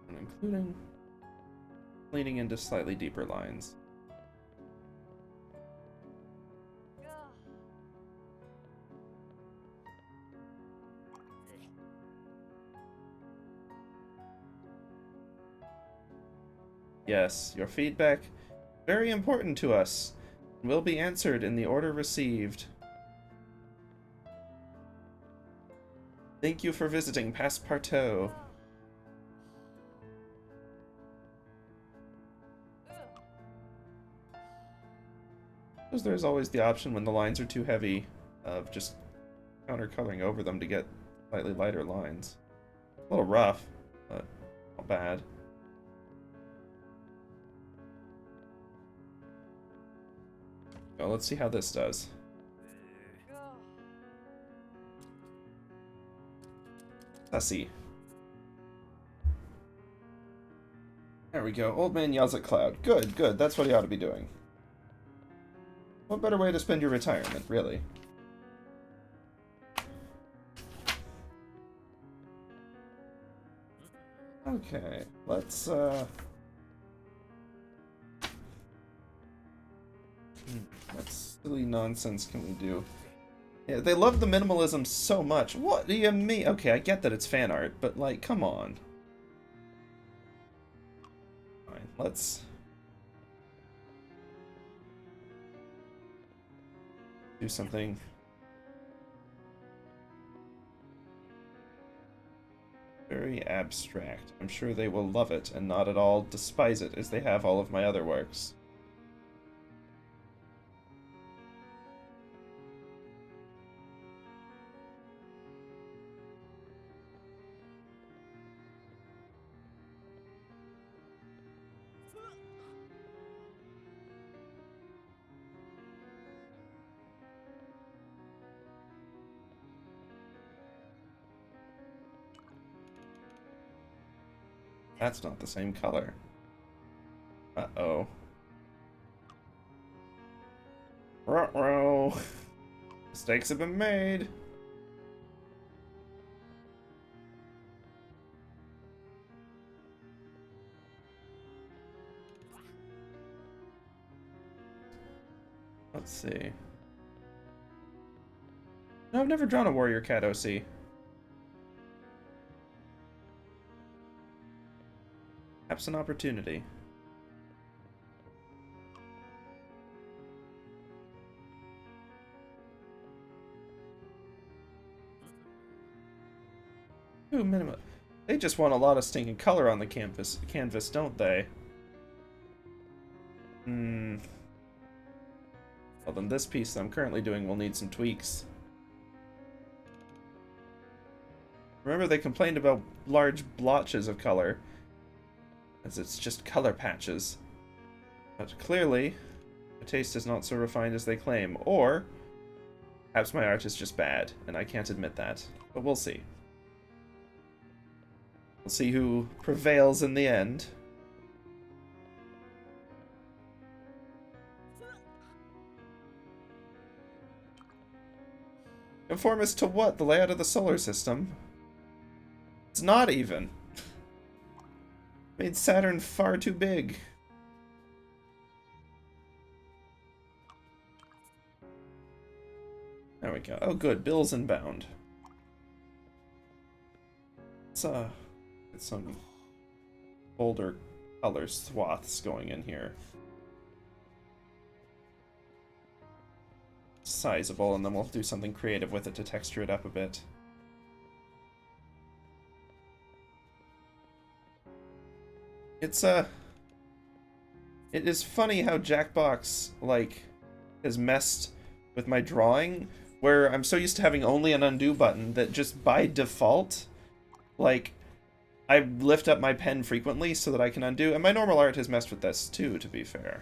S1: And including leaning into slightly deeper lines. Yes, your feedback, very important to us, will be answered in the order received. Thank you for visiting Passpartout. Because there's always the option when the lines are too heavy of just countercoloring over them to get slightly lighter lines. A little rough, but not bad. Well, let's see how this does. Sussy. There we go. Old man yells at cloud. Good, good. That's what he ought to be doing. What better way to spend your retirement, really? Okay, let's, what silly nonsense can we do? Yeah, they love the minimalism so much. What do you mean? Okay, I get that it's fan art, but, like, come on. Fine, let's do something. Very abstract. I'm sure they will love it and not at all despise it as they have all of my other works. That's not the same color. Uh-oh. Ruh-roh. Mistakes have been made. Let's see. No, I've never drawn a warrior cat OC. Perhaps an opportunity. Ooh, minimum. They just want a lot of stinking color on the canvas, don't they? Well, then this piece that I'm currently doing will need some tweaks. Remember, they complained about large blotches of color, as it's just color patches. But clearly, The taste is not so refined as they claim, or perhaps my art is just bad, and I can't admit that. But we'll see. We'll see who prevails in the end. Conform us to what? The layout of the solar system? It's not even. Made Saturn far too big. There we go. Oh good, bills inbound. Let's get some bolder color swaths going in here. Sizable, and then we'll do something creative with it to texture it up a bit. It is funny how Jackbox, like, has messed with my drawing, where I'm so used to having only an undo button that just by default, like, I lift up my pen frequently so that I can undo, and my normal art has messed with this too, to be fair.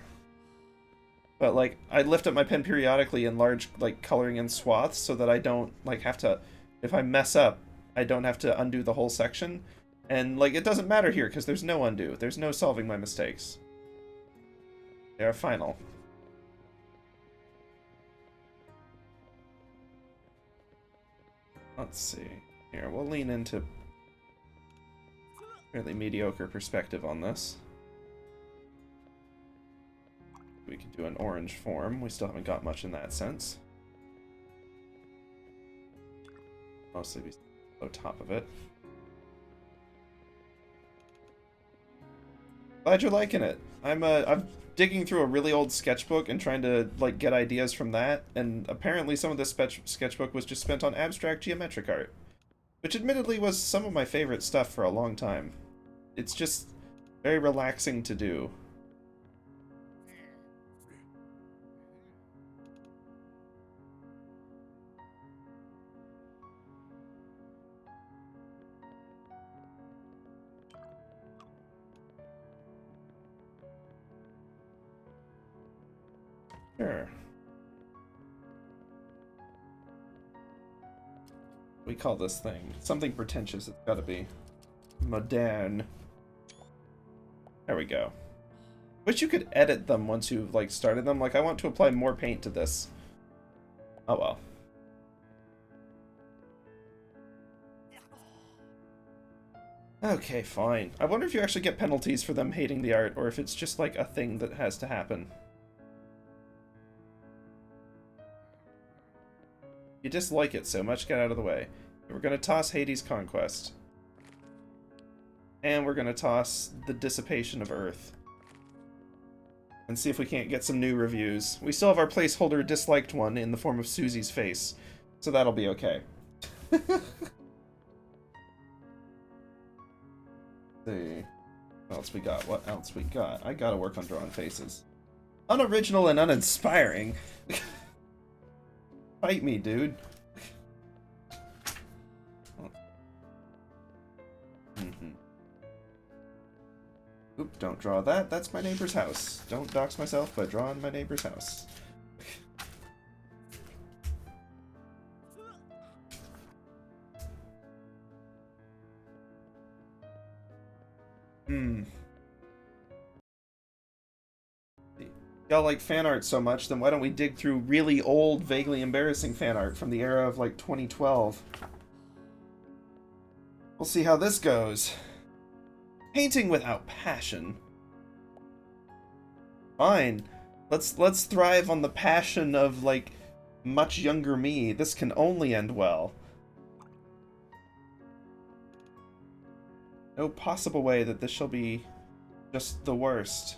S1: But, like, I lift up my pen periodically in large, like, coloring in swaths so that I don't, like, have to, if I mess up, I don't have to undo the whole section. And, like, it doesn't matter here, because there's no undo. There's no solving my mistakes. They are final. Let's see. Here, we'll lean into fairly mediocre perspective on this. We can do an orange form. We still haven't got much in that sense. Mostly be on top of it. Glad you're liking it. I'm digging through a really old sketchbook and trying to like get ideas from that, and apparently some of this sketchbook was just spent on abstract geometric art, which admittedly was some of my favorite stuff for a long time. It's just very relaxing to do. Sure. We call this thing something pretentious. It's gotta be modern. There we go. Wish you could edit them once you've like started them. Like I want to apply more paint to this. Oh well. Okay, fine. I wonder if you actually get penalties for them hating the art, or if it's just like a thing that has to happen. You dislike it so much, get out of the way. We're gonna toss Hades' Conquest. And we're gonna toss The Dissipation of Earth. And see if we can't get some new reviews. We still have our placeholder disliked one in the form of Susie's face. So that'll be okay. See. What else we got? What else we got? I gotta work on drawing faces. Unoriginal and uninspiring. Fight me, dude. Oop, don't draw that. That's my neighbor's house. Don't dox myself by drawing my neighbor's house. Y'all like fan art so much, then why don't we dig through really old, vaguely embarrassing fan art from the era of like 2012? We'll see how this goes. Painting without passion. Fine. Let's thrive on the passion of like much younger me. This can only end well. No possible way that this shall be just the worst.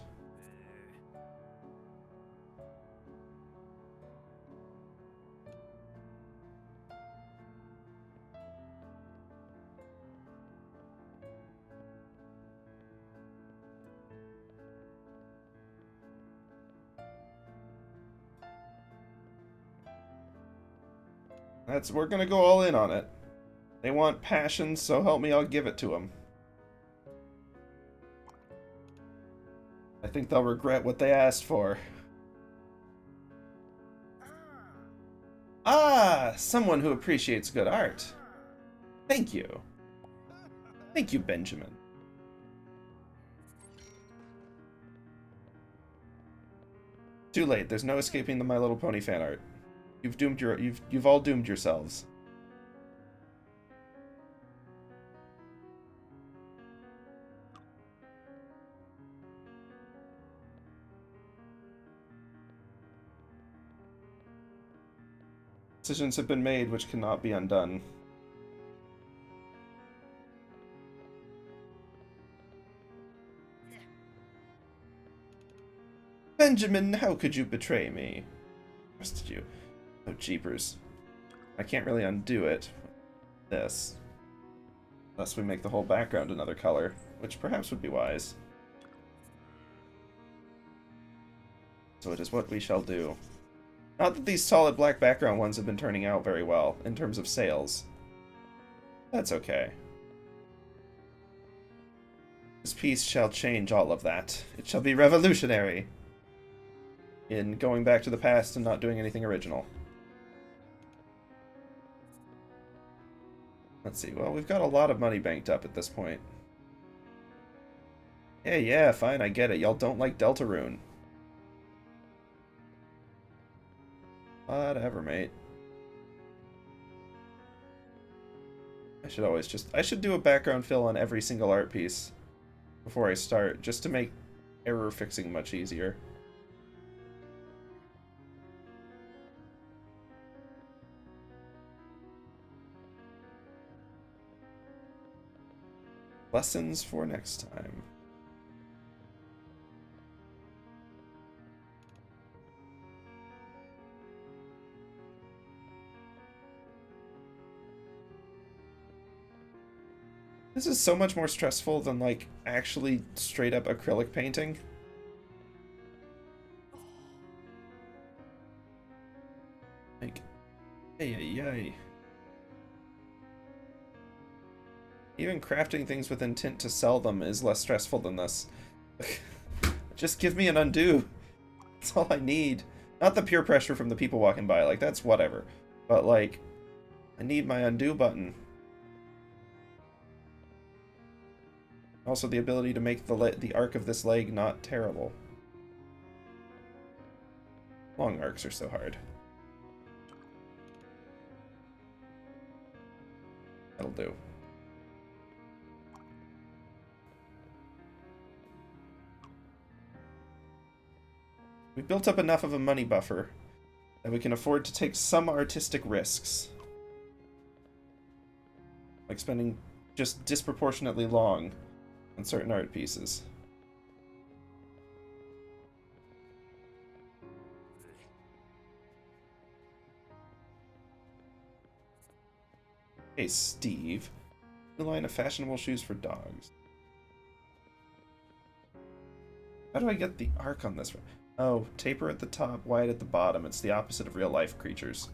S1: We're gonna go all in on it. They want passion, so help me, I'll give it to them. I think they'll regret what they asked for. Ah, someone who appreciates good art. Thank you. Thank you, Benjamin. Too late. There's no escaping the My Little Pony fan art. You've all doomed yourselves. Decisions have been made which cannot be undone. Benjamin, how could you betray me? Trusted you. Oh, jeepers. I can't really undo it. This. Unless we make the whole background another color, which perhaps would be wise. So it is what we shall do. Not that these solid black background ones have been turning out very well, in terms of sales. That's okay. This piece shall change all of that. It shall be revolutionary in going back to the past and not doing anything original. Let's see, well, we've got a lot of money banked up at this point. Yeah, fine, I get it. Y'all don't like Deltarune. Whatever, mate. I should do a background fill on every single art piece before I start, just to make error fixing much easier. Lessons for next time. This is so much more stressful than, like, actually straight up acrylic painting. Like, ay. Even crafting things with intent to sell them is less stressful than this. Just give me an undo. That's all I need. Not the peer pressure from the people walking by, like, that's whatever. But, like, I need my undo button. Also the ability to make the arc of this leg not terrible. Long arcs are so hard. That'll do. We've built up enough of a money buffer that we can afford to take some artistic risks. Like spending just disproportionately long on certain art pieces. Hey, Steve. New line of fashionable shoes for dogs. How do I get the arc on this one? Oh, taper at the top, wide at the bottom. It's the opposite of real-life creatures.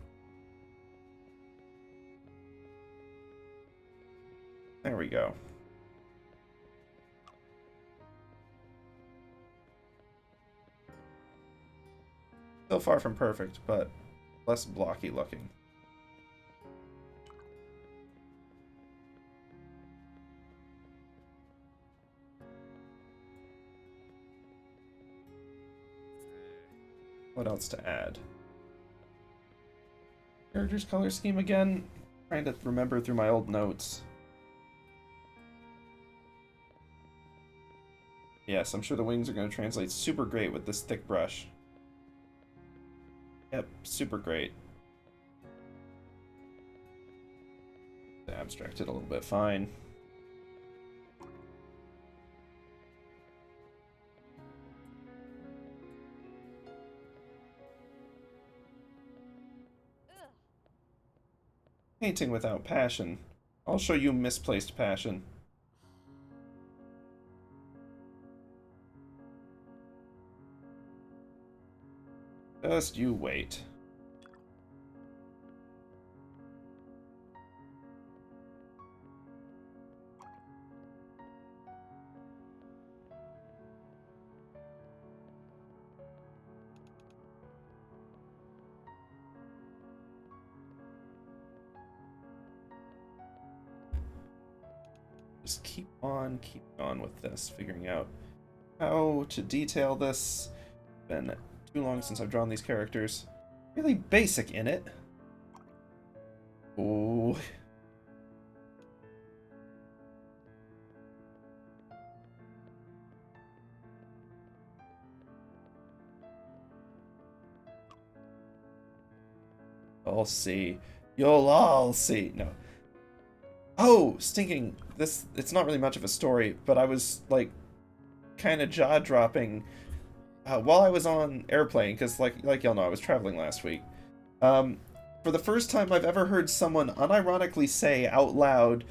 S1: There we go. Still far from perfect, but less blocky looking. What else to add? Character's color scheme again? Trying to remember through my old notes. Yes, I'm sure the wings are going to translate super great with this thick brush. Yep, super great. Abstract it a little bit, fine. Painting without passion. I'll show you misplaced passion. Just you wait. just keep on with this, figuring out how to detail this. It's been too long since I've drawn these characters. Really basic in it. Oh. I'll see. You'll all see. No. Oh, stinking. This, it's not really much of a story, but I was, like, kind of jaw-dropping while I was on airplane, because, like y'all know, I was traveling last week. For the first time I've ever heard someone unironically say out loud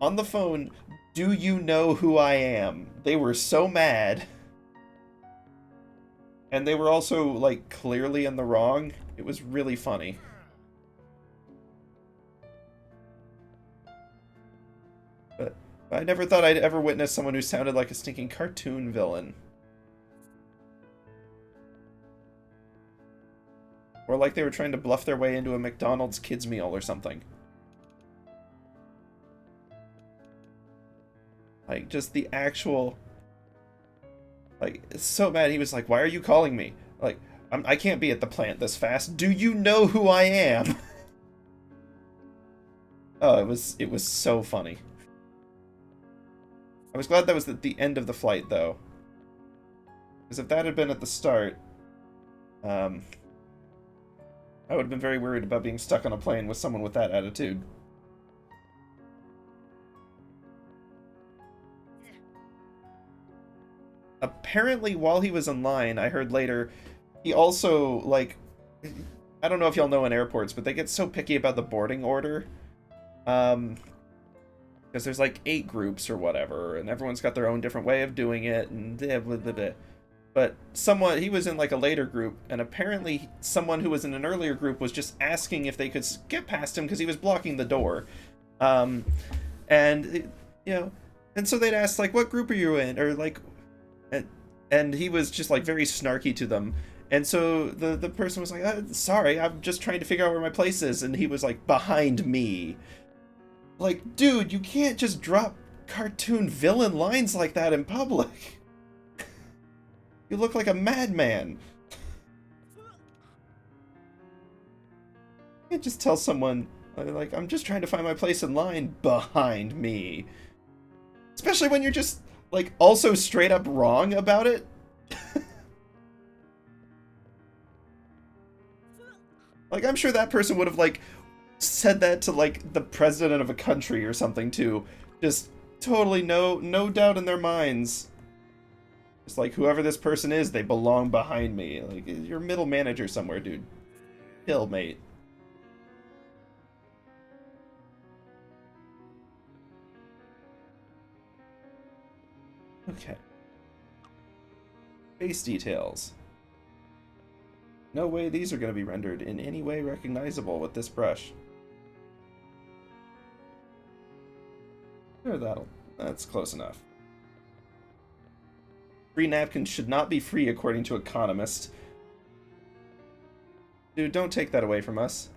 S1: on the phone, "Do you know who I am?" They were so mad. And they were also, like, clearly in the wrong. It was really funny. But I never thought I'd ever witness someone who sounded like a stinking cartoon villain. Or like they were trying to bluff their way into a McDonald's kids meal or something. Like, just the actual... Like, it's so bad. He was like, "Why are you calling me?" Like, I can't be at the plant this fast. Do you know who I am? Oh, it was so funny. I was glad that was at the end of the flight, though. Because if that had been at the start, I would have been very worried about being stuck on a plane with someone with that attitude. Apparently, while he was in line, I heard later, he also, like... I don't know if y'all know in airports, but they get so picky about the boarding order. Because there's like 8 groups or whatever, and everyone's got their own different way of doing it, and blah, blah, blah, blah. But someone, he was in like a later group, and apparently someone who was in an earlier group was just asking if they could get past him because he was blocking the door. And, you know, and so they'd ask, like, "What group are you in?" Or like, and he was just like very snarky to them. And so the person was like, "Sorry, I'm just trying to figure out where my place is." And he was like, "Behind me." Like, dude, you can't just drop cartoon villain lines like that in public. You look like a madman. You can't just tell someone, like, "I'm just trying to find my place in line," behind me. Especially when you're just, like, also straight up wrong about it. Like, I'm sure that person would have, like, said that to, like, the president of a country or something, too. Just totally no doubt in their minds. Just like, whoever this person is, they belong behind me. Like, you're middle manager somewhere, dude. Chill, mate. Okay. Face details. No way these are going to be rendered in any way recognizable with this brush. Sure, that's close enough. Free napkins should not be free, according to Economist. Dude, don't take that away from us.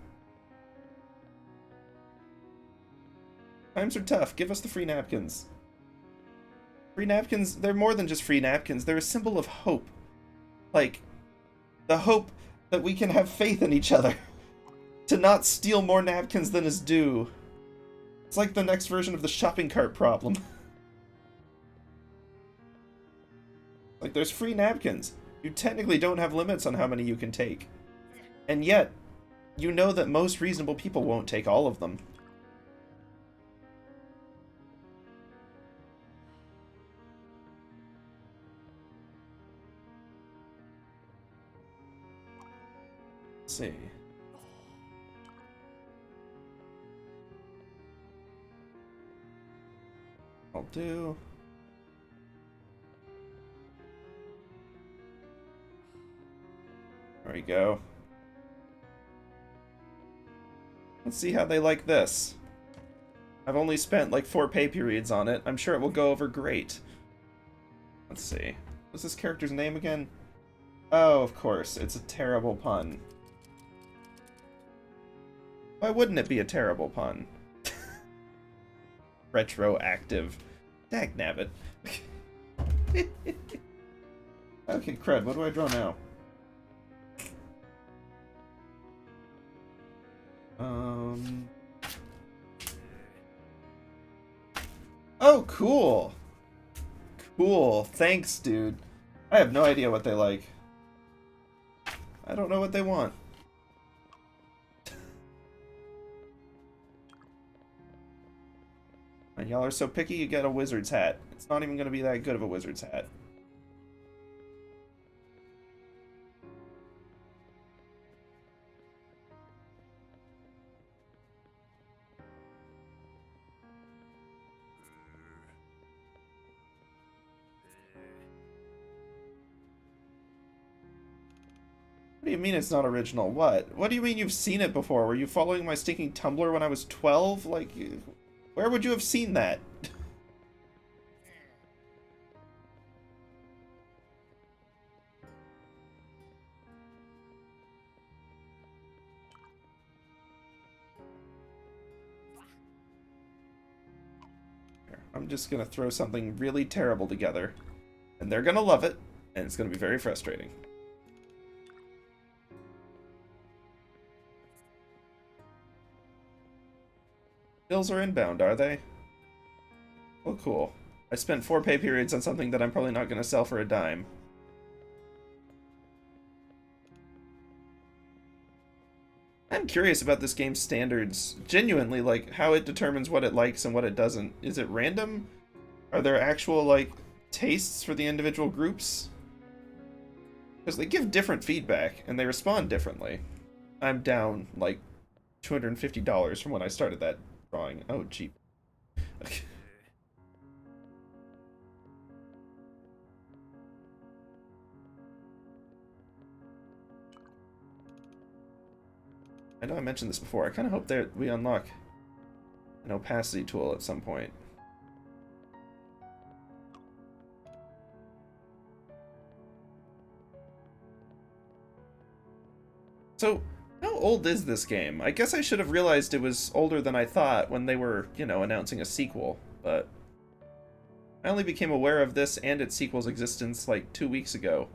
S1: Times are tough. Give us the free napkins. Free napkins, they're more than just free napkins. They're a symbol of hope. Like, the hope that we can have faith in each other. To not steal more napkins than is due. It's like the next version of the shopping cart problem. Like, there's free napkins. You technically don't have limits on how many you can take. And yet, you know that most reasonable people won't take all of them. Let's see. I'll do... There we go. Let's see how they like this. I've only spent like 4 pay periods on it. I'm sure it will go over great. Let's see. What's this character's name again? Oh, of course. It's a terrible pun. Why wouldn't it be a terrible pun? retroactive. Dagnabbit. Okay, crud. What do I draw now? Oh, cool. Cool. Thanks, dude. I have no idea what they like. I don't know what they want. And y'all are so picky, you get a wizard's hat. It's not even going to be that good of a wizard's hat. What do you mean it's not original? What? What do you mean you've seen it before? Were you following my stinking Tumblr when I was 12? Like, where would you have seen that? I'm just gonna throw something really terrible together. And they're gonna love it, and it's gonna be very frustrating. Bills are inbound, are they? Well, cool. I spent 4 pay periods on something that I'm probably not gonna sell for a dime. I'm curious about this game's standards. Genuinely, like, how it determines what it likes and what it doesn't. Is it random? Are there actual, like, tastes for the individual groups? Because they give different feedback, and they respond differently. I'm down, like, $250 from when I started that drawing. Oh, cheap. Okay. I know I mentioned this before. I kind of hope that we unlock an opacity tool at some point. So, how old is this game? I guess I should have realized it was older than I thought when they were, you know, announcing a sequel, but I only became aware of this and its sequel's existence like 2 weeks ago.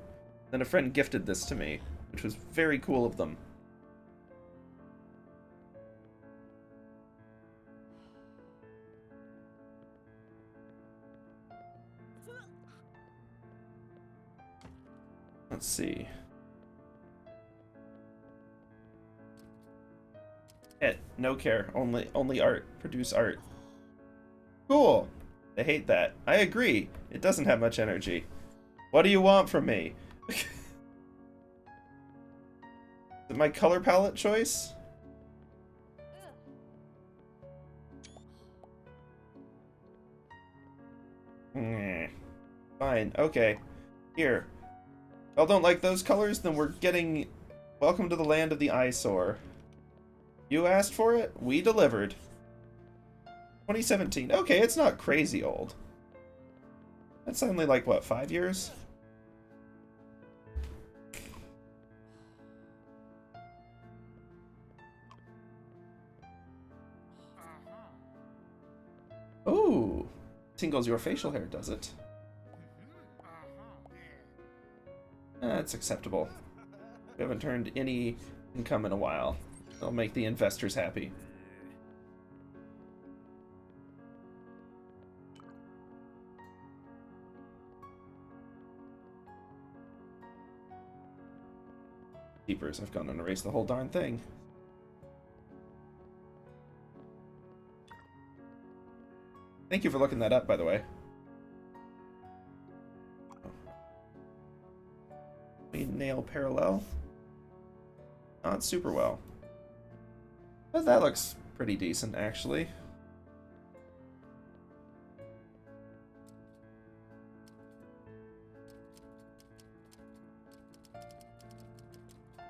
S1: Then a friend gifted this to me, which was very cool of them. Let's see. No care. Only art. Produce art. Cool. I hate that. I agree. It doesn't have much energy. What do you want from me? Is it my color palette choice? Fine. Okay. Here. Y'all don't like those colors? Then we're getting... Welcome to the land of the eyesore. You asked for it? We delivered. 2017. Okay, it's not crazy old. That's only like, what, 5 years? Ooh. Tingles your facial hair, does it? That's acceptable. We haven't turned any income in a while. That'll make the investors happy. Keepers, I've gone and erased the whole darn thing. Thank you for looking that up, by the way. Nail parallel. Not super well. But that looks pretty decent, actually.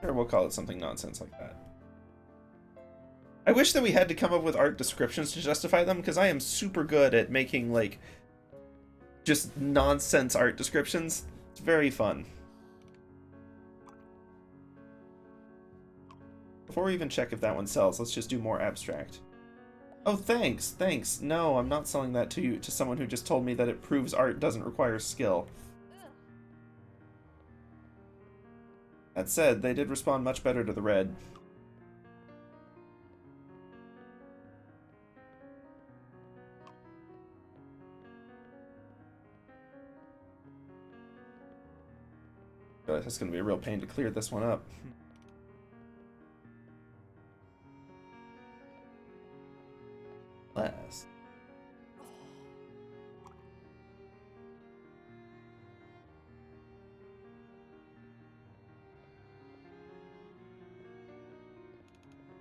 S1: Or we'll call it something nonsense like that. I wish that we had to come up with art descriptions to justify them, because I am super good at making, like, just nonsense art descriptions. It's very fun. Before we even check if that one sells, let's just do more abstract. Oh, thanks, thanks. No, I'm not selling that to you, to someone who just told me that it proves art doesn't require skill. That said, they did respond much better to the red. It's going to be a real pain to clear this one up. Last.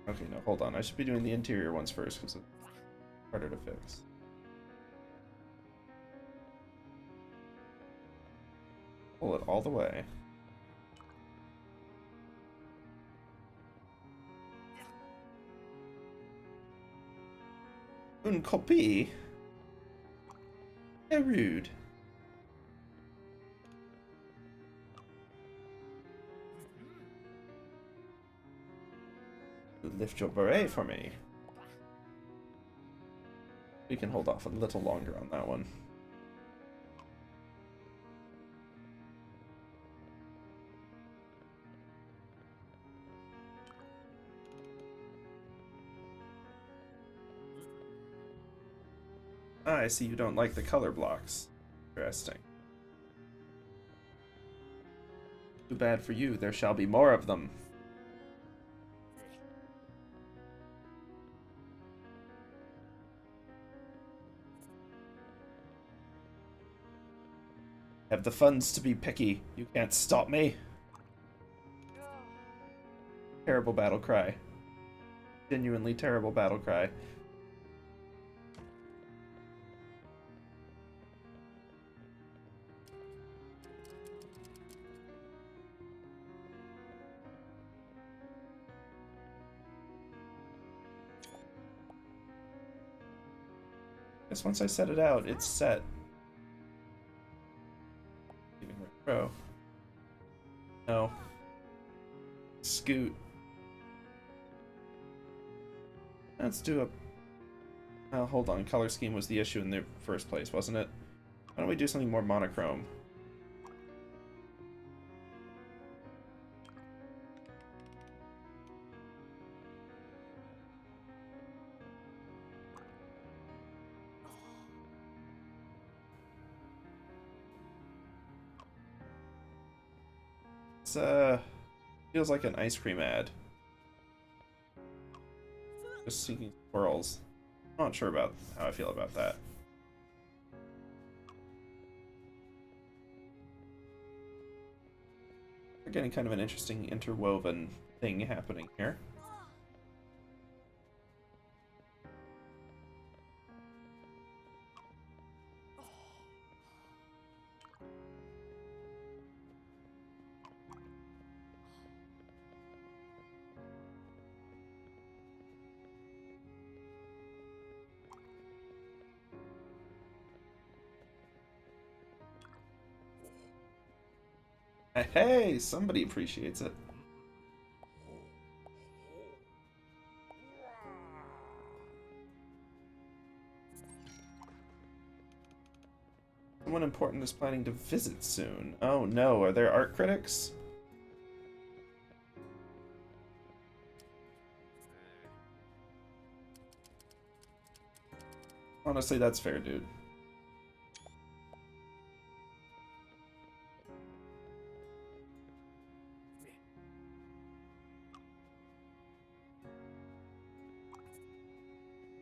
S1: Okay, no, hold on. I should be doing the interior ones first because it's harder to fix. Pull it all the way. Une copie? How rude. Lift your beret for me. We can hold off a little longer on that one. Ah, I see you don't like the color blocks. Interesting. Too bad for you, there shall be more of them. Have the funds to be picky. You can't stop me. Terrible battle cry. Genuinely terrible battle cry. Guess once I set it out, it's set. Bro. No. Scoot. Let's do a... Oh, hold on. Color scheme was the issue in the first place, wasn't it? Why don't we do something more monochrome? Feels like an ice cream ad. Just seeking squirrels. I'm not sure about how I feel about that. We're getting kind of an interesting interwoven thing happening here. Hey, somebody appreciates it. Someone important is planning to visit soon. Oh no, are there art critics? Honestly, that's fair, dude.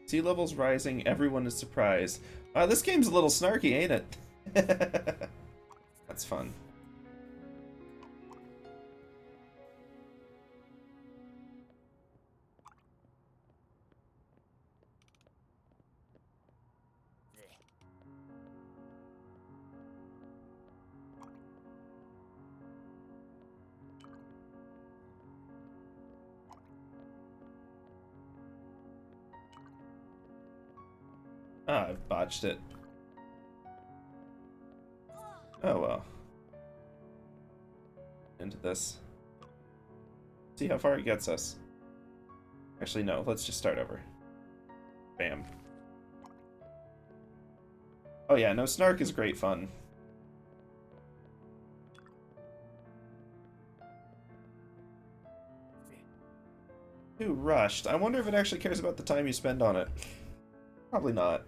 S1: Sea levels rising, everyone is surprised. This game's a little snarky, ain't it? That's fun. Ah, I've botched it. Oh well. Into this. See how far it gets us. Actually, no, let's just start over. Bam. Oh yeah, no, Snark is great fun. Ooh, Rushed. I wonder if it actually cares about the time you spend on it. Probably not.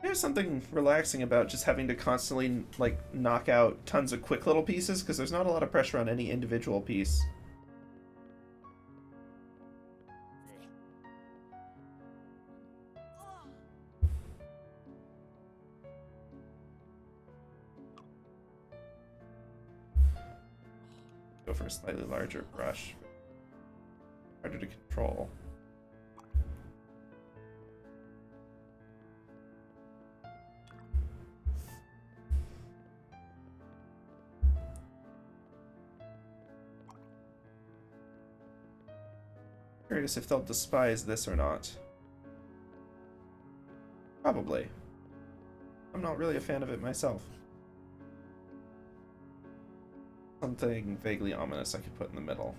S1: There's something relaxing about just having to constantly, like, knock out tons of quick little pieces, because there's not a lot of pressure on any individual piece. Go for a slightly larger brush. Harder to control. Curious if they'll despise this or not. Probably. I'm not really a fan of it myself. Something vaguely ominous I could put in the middle.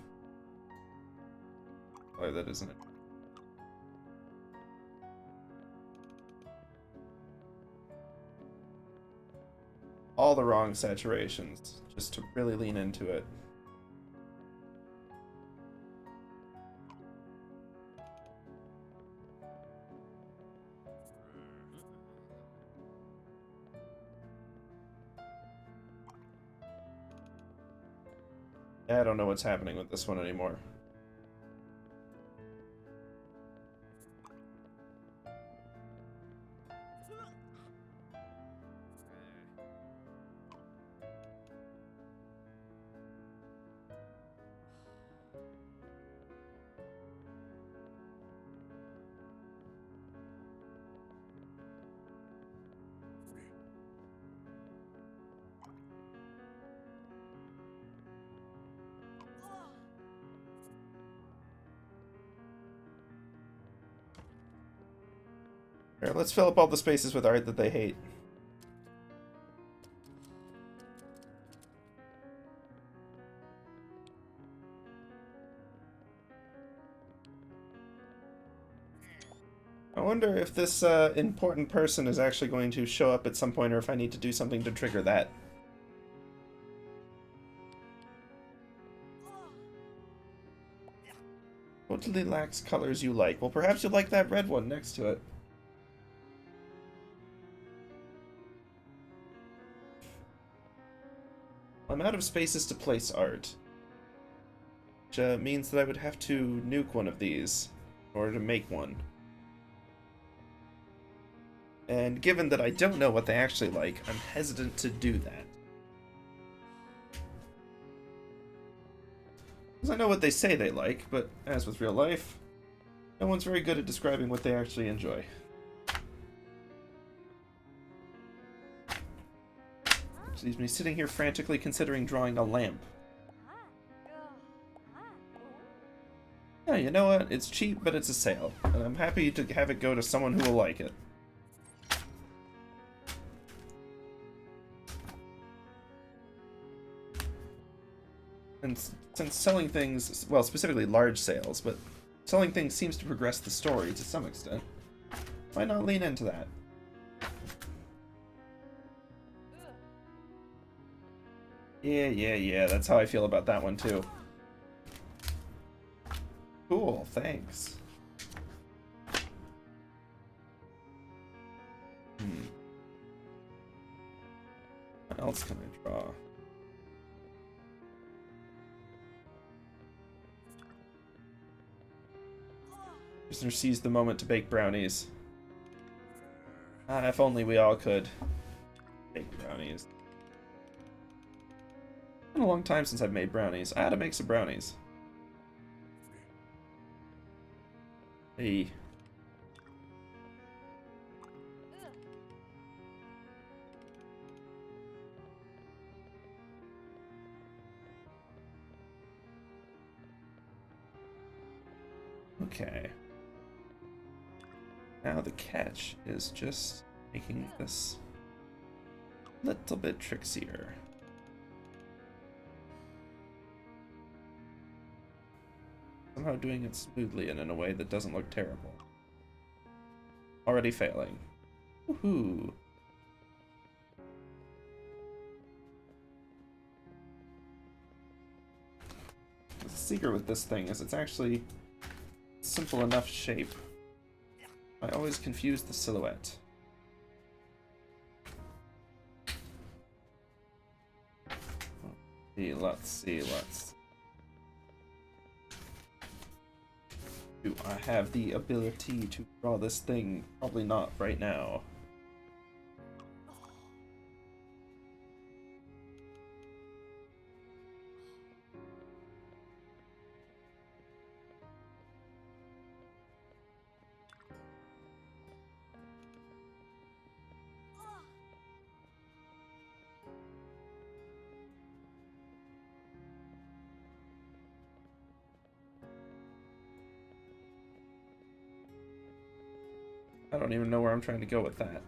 S1: Oh, that isn't it. All the wrong saturations, just to really lean into it. I don't know what's happening with this one anymore. Here, let's fill up all the spaces with art that they hate. I wonder if this important person is actually going to show up at some point, or if I need to do something to trigger that. Totally lacks colors you like. Well, perhaps you'll like that red one next to it. I'm out of spaces to place art. Which means that I would have to nuke one of these in order to make one. And given that I don't know what they actually like, I'm hesitant to do that. Because I know what they say they like, but as with real life, no one's very good at describing what they actually enjoy. Which leaves me sitting here frantically considering drawing a lamp. Yeah, you know what? It's cheap, but it's a sale. And I'm happy to have it go to someone who will like it. And since selling things, well, specifically large sales, but selling things seems to progress the story to some extent, why not lean into that? Yeah, that's how I feel about that one too. Cool, thanks. What else can I draw? Prisoner seized the moment to bake brownies. Ah, if only we all could bake brownies. It's been a long time since I've made brownies. I had to make some brownies. Hey. Okay. Now the catch is just making this a little bit trickier. Somehow doing it smoothly and in a way that doesn't look terrible. Already failing. Woohoo! The secret with this thing is it's actually simple enough shape. I always confuse the silhouette. Let's see. Do I have the ability to draw this thing? Probably not right now. I don't even know where I'm trying to go with that.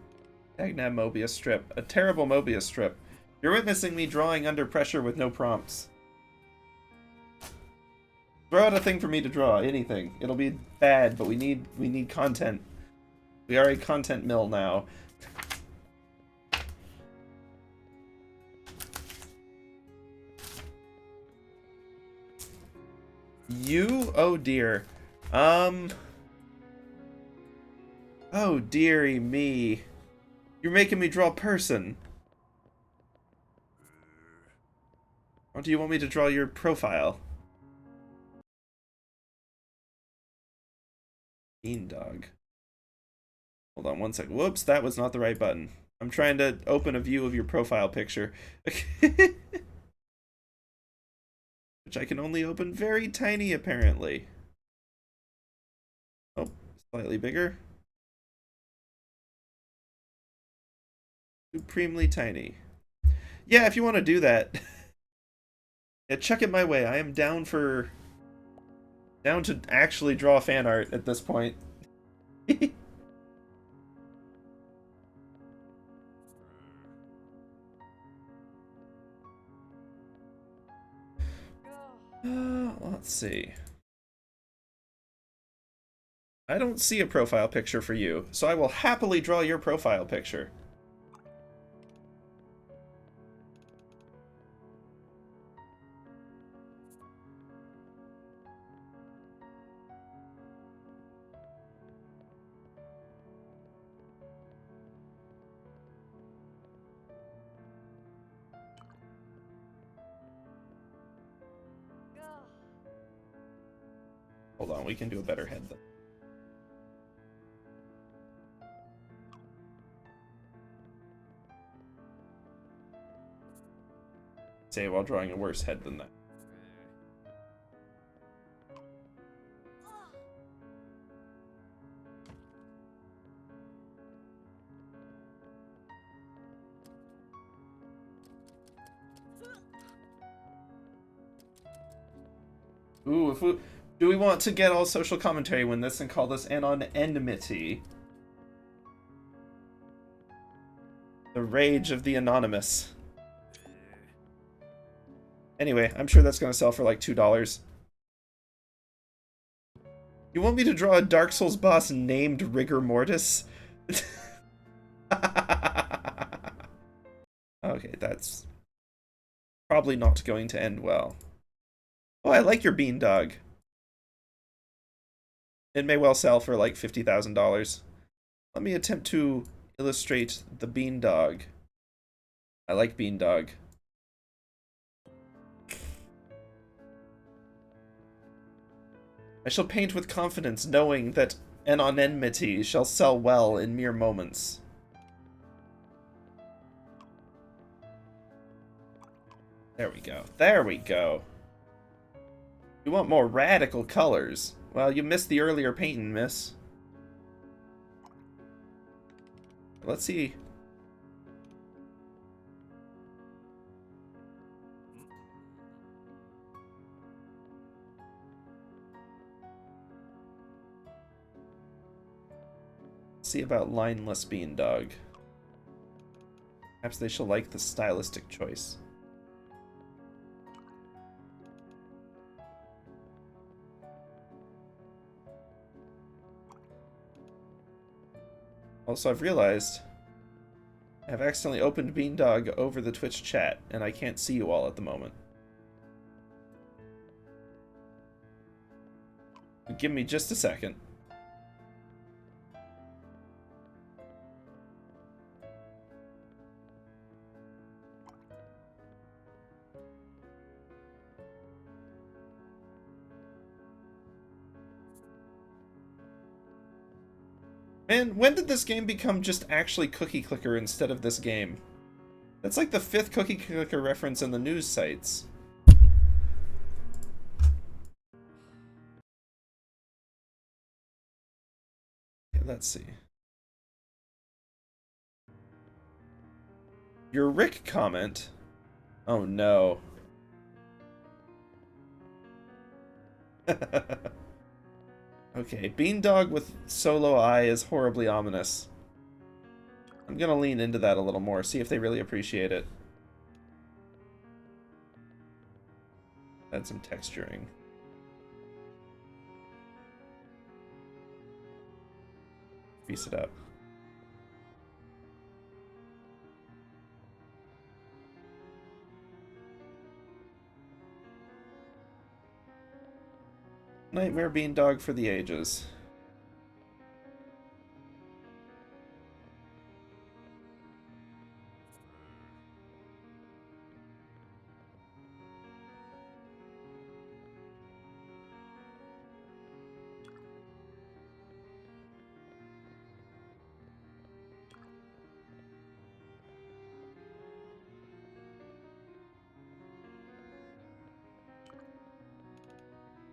S1: Dagnab Mobius strip. A terrible Mobius strip. You're witnessing me drawing under pressure with no prompts. Throw out a thing for me to draw. Anything. It'll be bad, but we need content. We are a content mill now. You? Oh dear. Oh dearie me. You're making me draw a person. Or do you want me to draw your profile? Bean dog. Hold on one second. Whoops, that was not the right button. I'm trying to open a view of your profile picture. Which I can only open very tiny, apparently. Oh, slightly bigger. Supremely tiny. Yeah, if you want to do that. Yeah, chuck it my way. I am down to actually draw fan art at this point. Let's see. I don't see a profile picture for you, so I will happily draw your profile picture. Hold on, we can do a better head though. Say while drawing a worse head than that. Ooh, do we want to get all social commentary when this and call this anonymity? The rage of the anonymous. Anyway, I'm sure that's going to sell for like $2. You want me to draw a Dark Souls boss named Rigor Mortis? Okay, that's probably not going to end well. Oh, I like your bean dog. It may well sell for like $50,000. Let me attempt to illustrate the bean dog. I like bean dog. I shall paint with confidence, knowing that anonymity shall sell well in mere moments. There we go. There we go. You want more radical colors. Well, you missed the earlier painting, miss. Let's see. See about lineless Beandog. Perhaps they shall like the stylistic choice. Also, I've realized I've accidentally opened Beandog over the Twitch chat, and I can't see you all at the moment. Give me just a second. Man, when did this game become just actually Cookie Clicker instead of this game? That's like the 5th Cookie Clicker reference in the news sites. Okay, let's see. Your Rick comment? Oh no. Okay, Beandog with solo eye is horribly ominous. I'm gonna lean into that a little more, see if they really appreciate it. Add some texturing. Piece it up. Nightmare Beandog for the ages.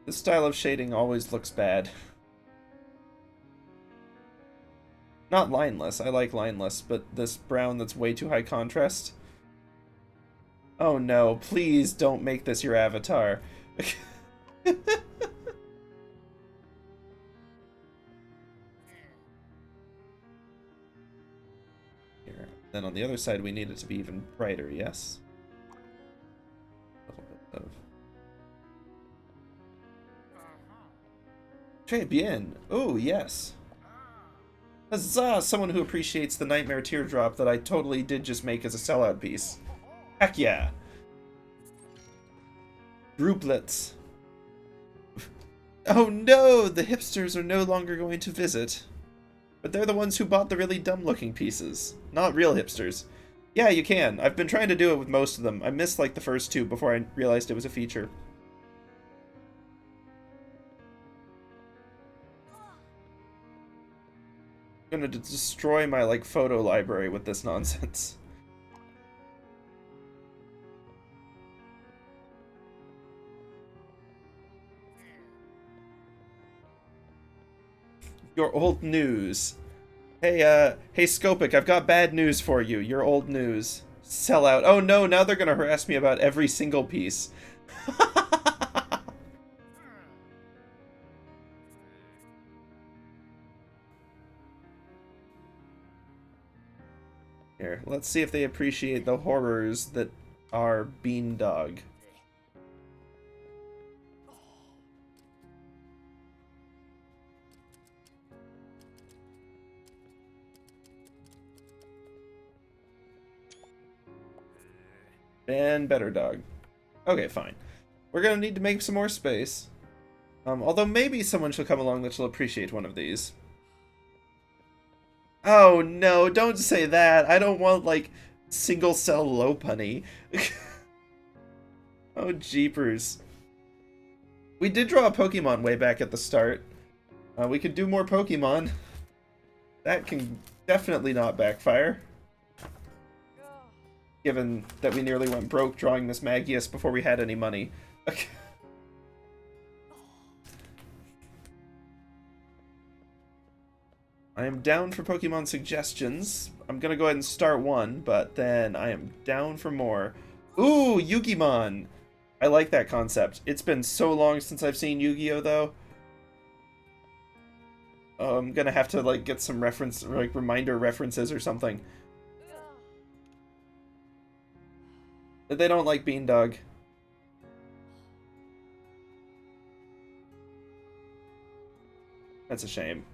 S1: This style of shading always looks bad. Not lineless, I like lineless, but this brown that's way too high contrast. Oh no, please don't make this your avatar. Here. Then on the other side we need it to be even brighter, yes? A little bit of... Très bien. Oh, yes. Huzzah! Someone who appreciates the Nightmare Teardrop that I totally did just make as a sellout piece. Heck yeah! Grouplets. Oh no! The hipsters are no longer going to visit. But they're the ones who bought the really dumb-looking pieces. Not real hipsters. Yeah, you can. I've been trying to do it with most of them. I missed like the first 2 before I realized it was a feature. I'm gonna destroy my like photo library with this nonsense. Your old news. Hey Scopic, I've got bad news for you. Your old news. Sell out. Oh no, now they're gonna harass me about every single piece. Here, let's see if they appreciate the horrors that are Beandog. And better dog. Okay, fine. We're gonna need to make some more space. Although maybe someone shall come along that shall appreciate one of these. Oh no, don't say that. I don't want, like, single cell Lopunny. Oh, jeepers. We did draw a Pokemon way back at the start. We could do more Pokemon. That can definitely not backfire. Given that we nearly went broke drawing this Magius before we had any money. I am down for Pokemon suggestions. I'm gonna go ahead and start one, but then I am down for more. Ooh, Yugimon! I like that concept. It's been so long since I've seen Yu-Gi-Oh, though. Oh, I'm gonna have to, like, get some reminder references or something. They don't like Beandog. That's a shame.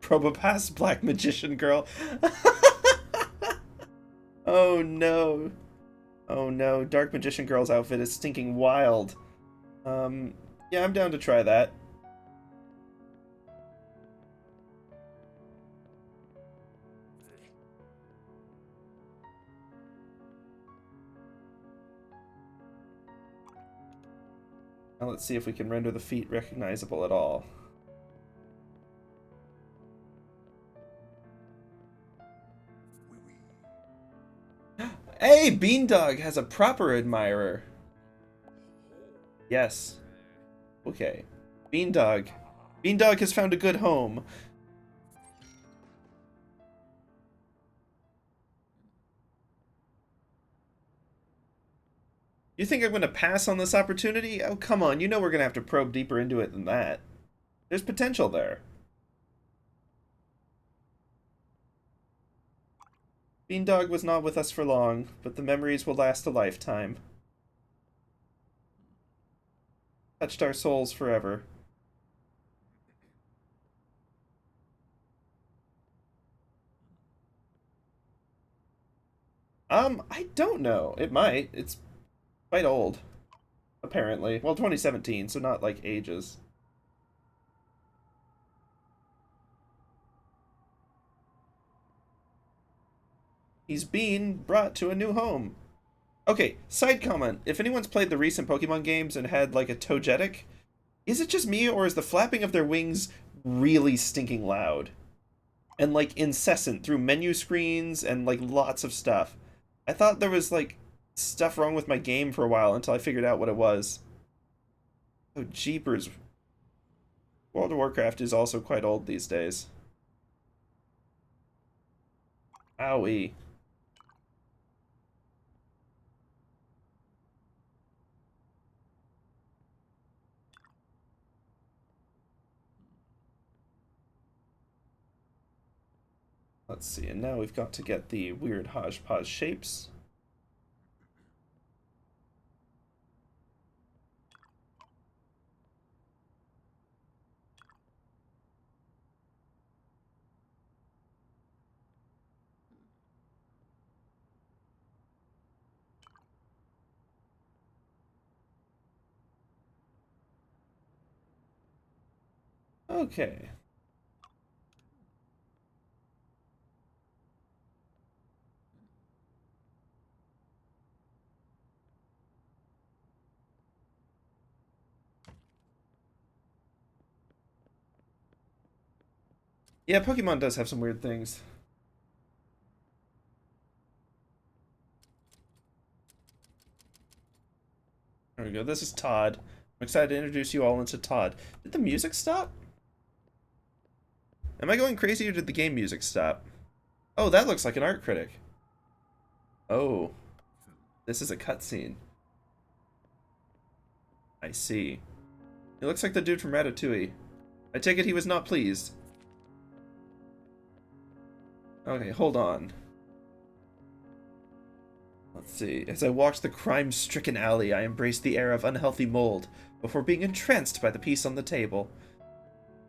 S1: Probopass Black Magician Girl. Oh no. Oh no, Dark Magician Girl's outfit is stinking wild. Yeah, I'm down to try that. Now let's see if we can render the feet recognizable at all. Hey, Beandog has a proper admirer. Yes. Okay. Beandog. Beandog has found a good home. You think I'm going to pass on this opportunity? Oh, come on. You know we're going to have to probe deeper into it than that. There's potential there. Beandog was not with us for long, but the memories will last a lifetime. Touched our souls forever. I don't know. It might. It's quite old, apparently. Well, 2017, so not like ages. He's being brought to a new home. Okay, side comment. If anyone's played the recent Pokemon games and had, like, a Togetic, is it just me, or is the flapping of their wings really stinking loud? And, like, incessant through menu screens and, like, lots of stuff. I thought there was, like, stuff wrong with my game for a while until I figured out what it was. Oh, jeepers. World of Warcraft is also quite old these days. Owie. Let's see, and now we've got to get the weird hodgepodge shapes. Okay. Yeah, Pokemon does have some weird things. There we go. This is Todd. I'm excited to introduce you all into Todd. Did the music stop? Am I going crazy or did the game music stop? Oh, that looks like an art critic. Oh. This is a cutscene. I see. He looks like the dude from Ratatouille. I take it he was not pleased. Okay, hold on. Let's see. As I walked the crime-stricken alley, I embraced the air of unhealthy mold before being entranced by the piece on the table.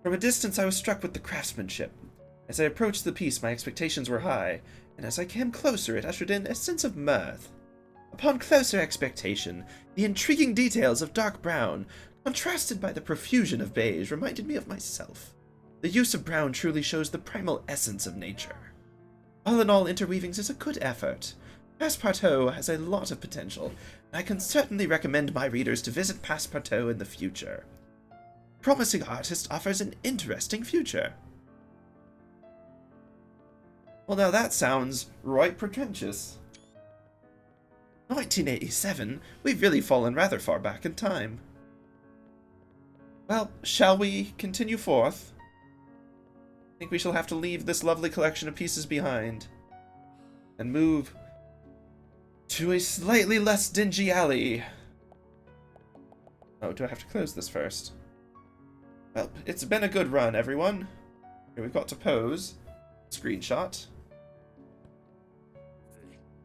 S1: From a distance, I was struck with the craftsmanship. As I approached the piece, my expectations were high, and as I came closer, it ushered in a sense of mirth. Upon closer expectation, the intriguing details of dark brown, contrasted by the profusion of beige, reminded me of myself. The use of brown truly shows the primal essence of nature. All in all, Interweavings is a good effort. Passpartout has a lot of potential, and I can certainly recommend my readers to visit Passpartout in the future. Promising artist offers an interesting future. Well, now that sounds right pretentious. 1987? We've really fallen rather far back in time. Well, shall we continue forth? I think we shall have to leave this lovely collection of pieces behind and move to a slightly less dingy alley. Oh, do I have to close this first? Well, it's been a good run, everyone. Here we've got to pose, screenshot,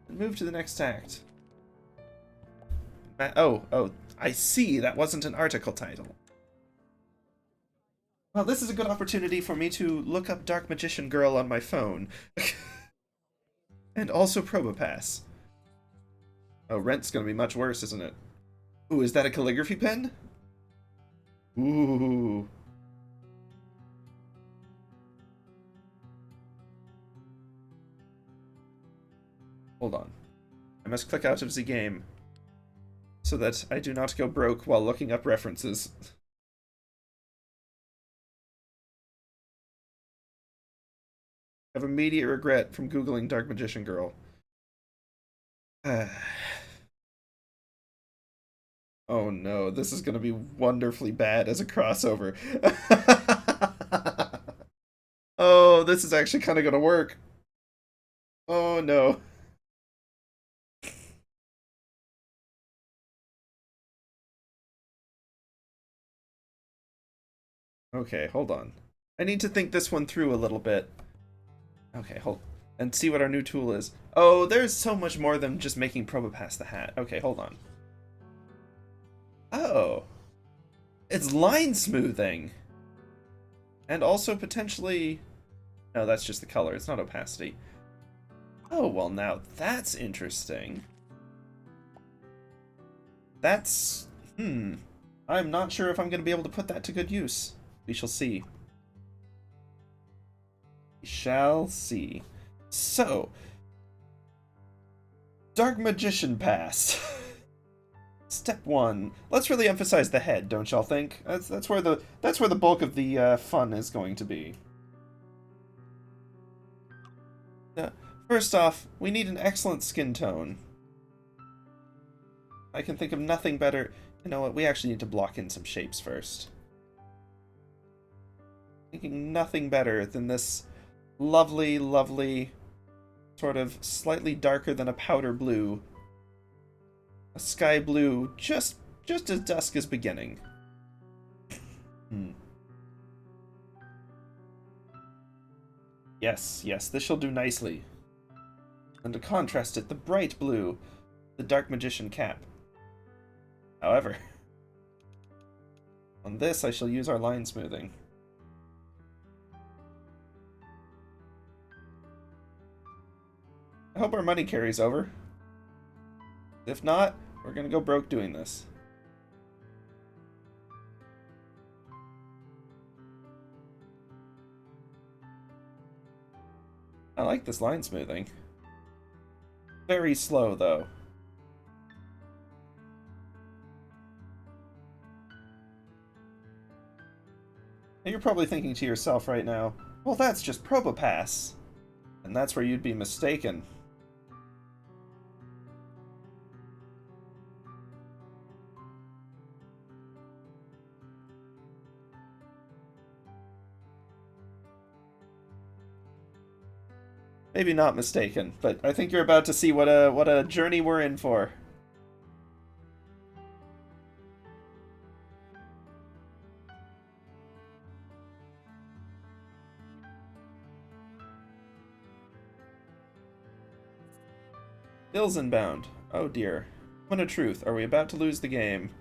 S1: and move to the next act. Oh, I see, that wasn't an article title. Well, this is a good opportunity for me to look up Dark Magician Girl on my phone. And also Probopass. Oh, Rent's gonna be much worse, isn't it? Ooh, is that a calligraphy pen? Ooh. Hold on. I must click out of the game so that I do not go broke while looking up references. I have immediate regret from Googling Dark Magician Girl. Oh no, this is gonna be wonderfully bad as a crossover. Oh, this is actually kind of gonna work. Oh no. Okay, hold on. I need to think this one through a little bit. Okay, hold and see what our new tool is. Oh, there's so much more than just making Probopass the hat. Okay, hold on. Oh. It's line smoothing. And also potentially... No, that's just the color. It's not opacity. Oh, well now that's interesting. That's... I'm not sure if I'm going to be able to put that to good use. We shall see. We shall see. So... Dark Magician Pass. Step 1. Let's really emphasize the head, don't y'all think? That's where the bulk of the fun is going to be. First off, we need an excellent skin tone. I can think of nothing better. You know what? We actually need to block in some shapes first. Thinking nothing better than this lovely, lovely, sort of slightly darker than a powder blue. A sky blue, just as dusk is beginning. Yes, this shall do nicely. And to contrast it, the bright blue, the Dark Magician cap. However, on this I shall use our line smoothing. I hope our money carries over. If not, we're gonna go broke doing this. I like this line smoothing. Very slow, though. Now you're probably thinking to yourself right now, well, that's just Probopass. And that's where you'd be mistaken. Maybe not mistaken, but I think you're about to see what a journey we're in for. Bills inbound. Oh dear. What a truth. Are we about to lose the game?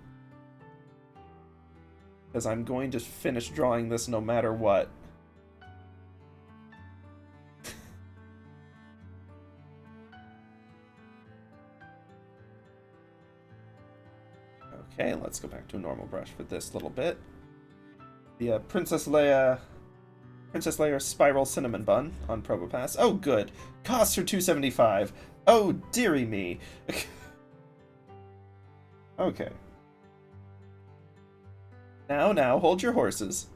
S1: Because I'm going to finish drawing this no matter what. Okay, let's go back to a normal brush for this little bit. The Princess Leia Spiral Cinnamon Bun on Probopass. Oh, good. Costs her $2.75. Oh, dearie me. Okay. Now, hold your horses.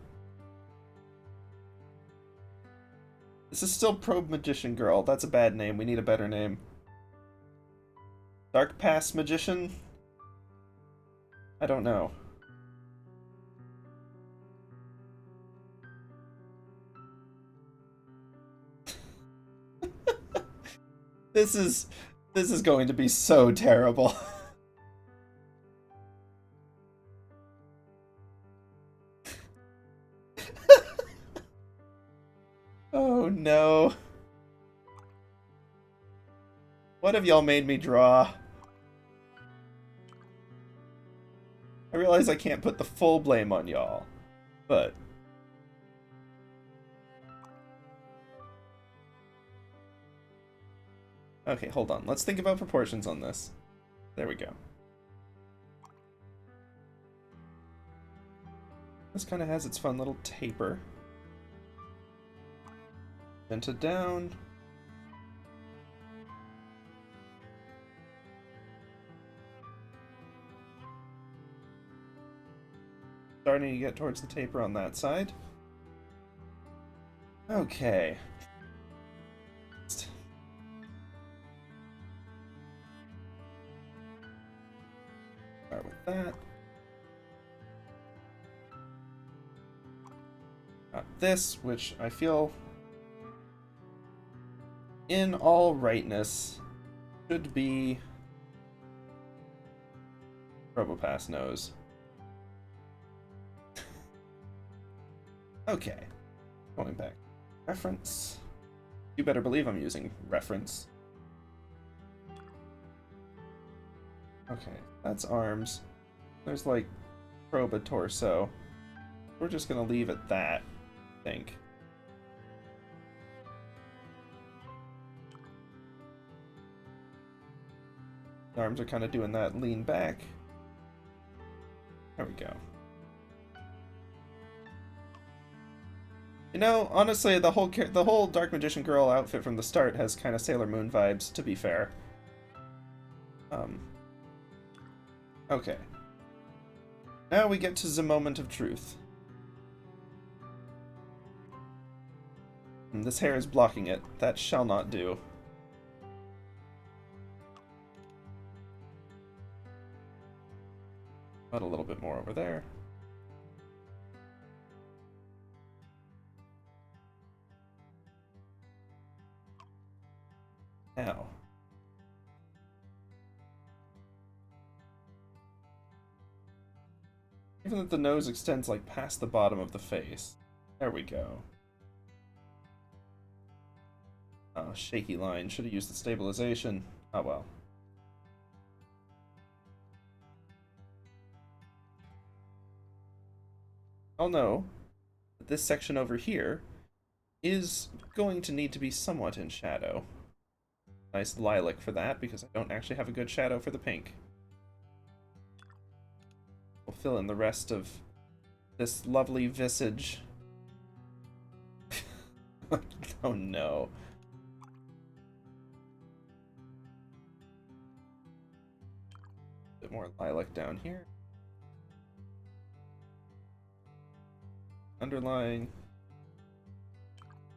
S1: This is still ProboMagician Girl. That's a bad name. We need a better name. Dark Pass Magician? I don't know. This is going to be so terrible. Oh no. What have y'all made me draw? I realize I can't put the full blame on y'all, but... Okay, hold on. Let's think about proportions on this. There we go. This kind of has its fun little taper. Dented down. Starting to get towards the taper on that side. Okay. Start with that. Got this, which I feel, in all rightness, should be ProboPass nose. Okay, going back. Reference. You better believe I'm using reference. Okay, that's arms. There's like Proba torso. We're just gonna leave it that, I think. The arms are kind of doing that lean back. There we go. You know, honestly, the whole Dark Magician girl outfit from the start has kind of Sailor Moon vibes, to be fair. Okay. Now we get to the moment of truth. This hair is blocking it. That shall not do. But a little bit more over there. Now. Even if the nose extends like past the bottom of the face. There we go. Oh, shaky line. Should have used the stabilization. Oh well. I'll know that this section over here is going to need to be somewhat in shadow. Nice lilac for that, because I don't actually have a good shadow for the pink. We'll fill in the rest of this lovely visage. Oh no. A bit more lilac down here. Underlying.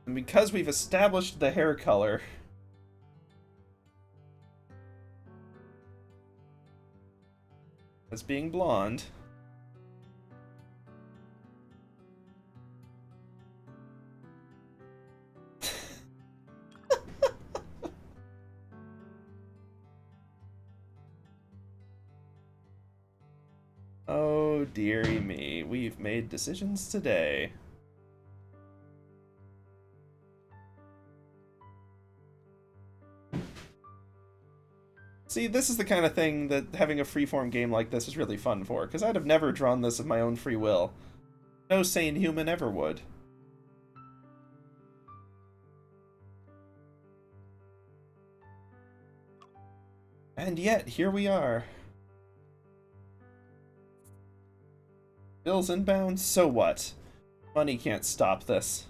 S1: And because we've established the hair color, as being blonde, oh dearie me, we've made decisions today. See, this is the kind of thing that having a freeform game like this is really fun for, because I'd have never drawn this of my own free will. No sane human ever would. And yet, here we are. Bills inbound? So what? Money can't stop this.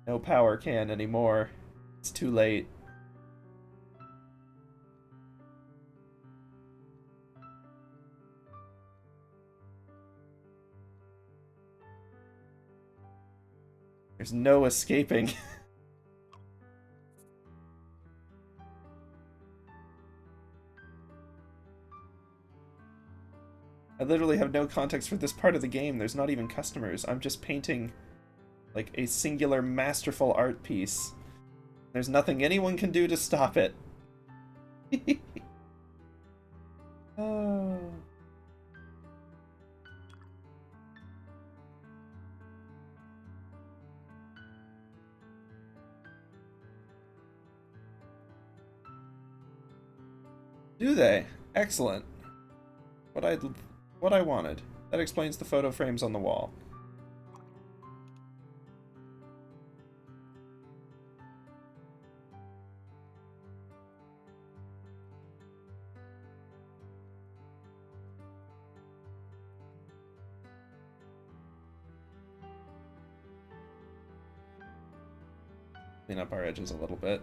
S1: No power can anymore. It's too late. There's no escaping. I literally have no context for this part of the game. There's not even customers. I'm just painting Like a singular masterful art piece. There's nothing anyone can do to stop it. Oh. Do they? Excellent. What I wanted. That explains the photo frames on the wall. Clean up our edges a little bit.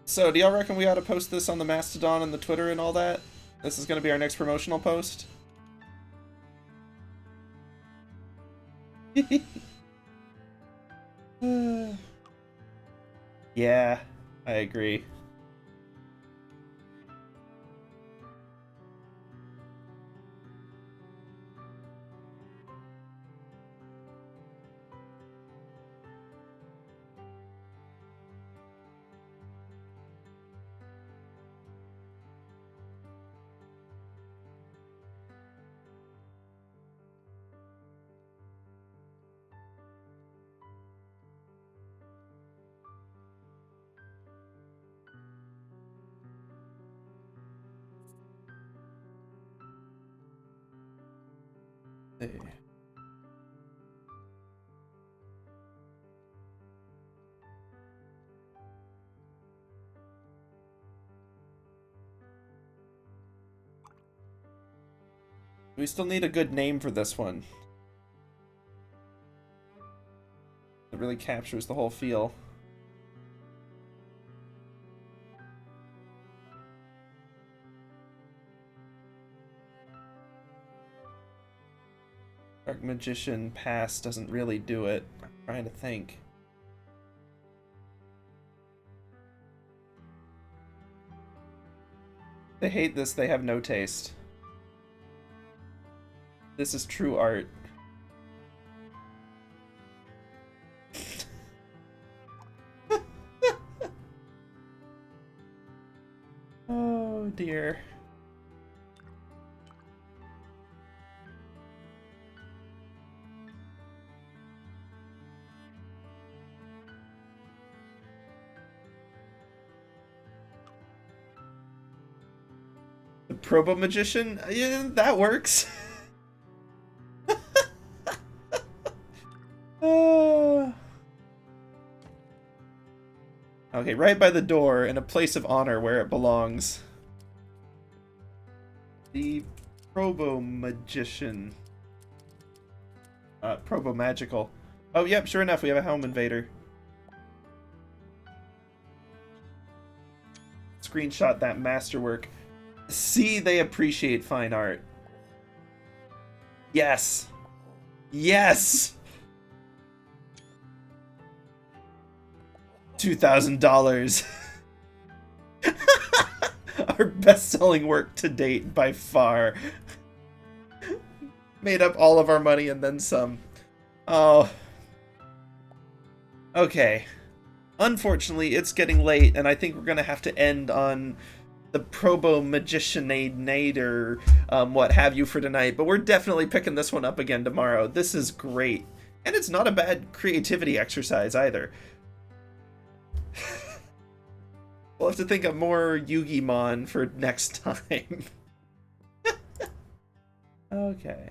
S1: So, do y'all reckon we ought to post this on the Mastodon and the Twitter and all that? This is going to be our next promotional post? Yeah, I agree. Hey. We still need a good name for this one. It really captures the whole feel. Dark Magician Pass doesn't really do it. I'm trying to think. They hate this, they have no taste. This is true art. Oh dear. The ProboMagician? Yeah, that works. Okay, right by the door, in a place of honor where it belongs. The ProboMagician. ProboMagical. Oh, yep, sure enough, we have a Helm Invader. Screenshot that masterwork. See, they appreciate fine art. Yes! Yes! $2,000. Our best-selling work to date by far. Made up all of our money and then some. Oh. Okay. Unfortunately, it's getting late, and I think we're gonna have to end on the ProboMagician or what have you for tonight. But we're definitely picking this one up again tomorrow. This is great. And it's not a bad creativity exercise either. We'll have to think of more Yu-Gi-Mon for next time. Okay.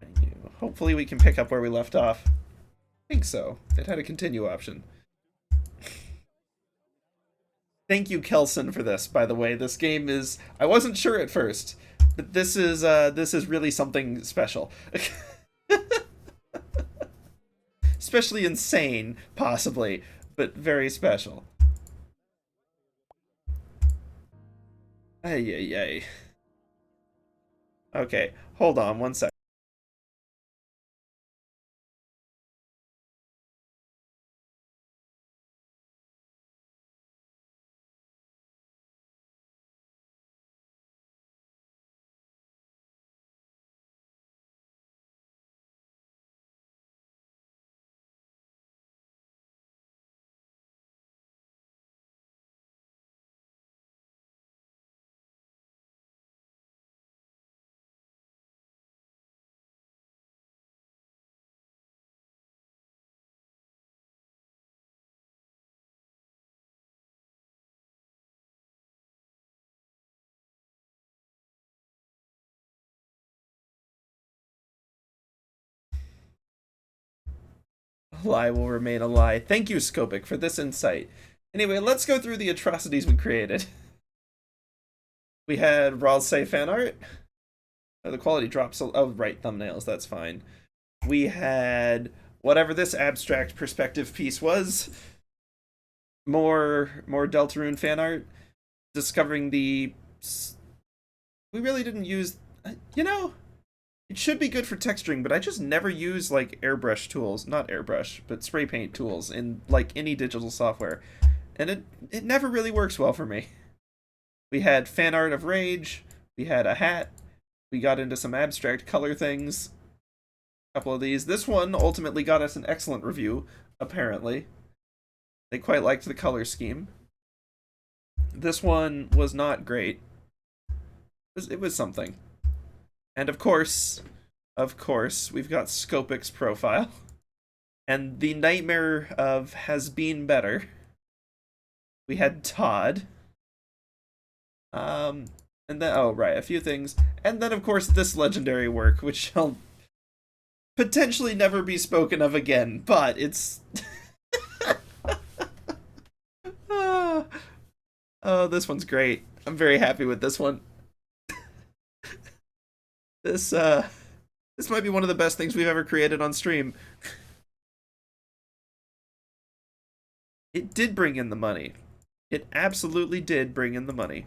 S1: Thank you. Hopefully we can pick up where we left off. I think so. It had a continue option. Thank you, Kelson, for this, by the way. This game is... I wasn't sure at first, but this is really something special. Especially insane, possibly, but very special. Ay, ay, ay. Okay, hold on one sec. A lie will remain a lie. Thank you, Scopic, for this insight. Anyway, let's go through the atrocities we created. We had Ralsei fan art. Oh, the quality drops. Oh, right, thumbnails. That's fine. We had whatever this abstract perspective piece was. More Deltarune fan art. Discovering the... We really didn't use... You know, it should be good for texturing, but I just never use, like, airbrush tools. Not airbrush, but spray paint tools in, like, any digital software. And it never really works well for me. We had fan art of Rage. We had a hat. We got into some abstract color things. A couple of these. This one ultimately got us an excellent review, apparently. They quite liked the color scheme. This one was not great. It was something. And of course, we've got Scopic's profile. And the nightmare of has been better. We had Todd. And then, oh, right, a few things. And then, of course, this legendary work, which shall potentially never be spoken of again, but it's... Oh, this one's great. I'm very happy with this one. This might be one of the best things we've ever created on stream. It did bring in the money. It absolutely did bring in the money.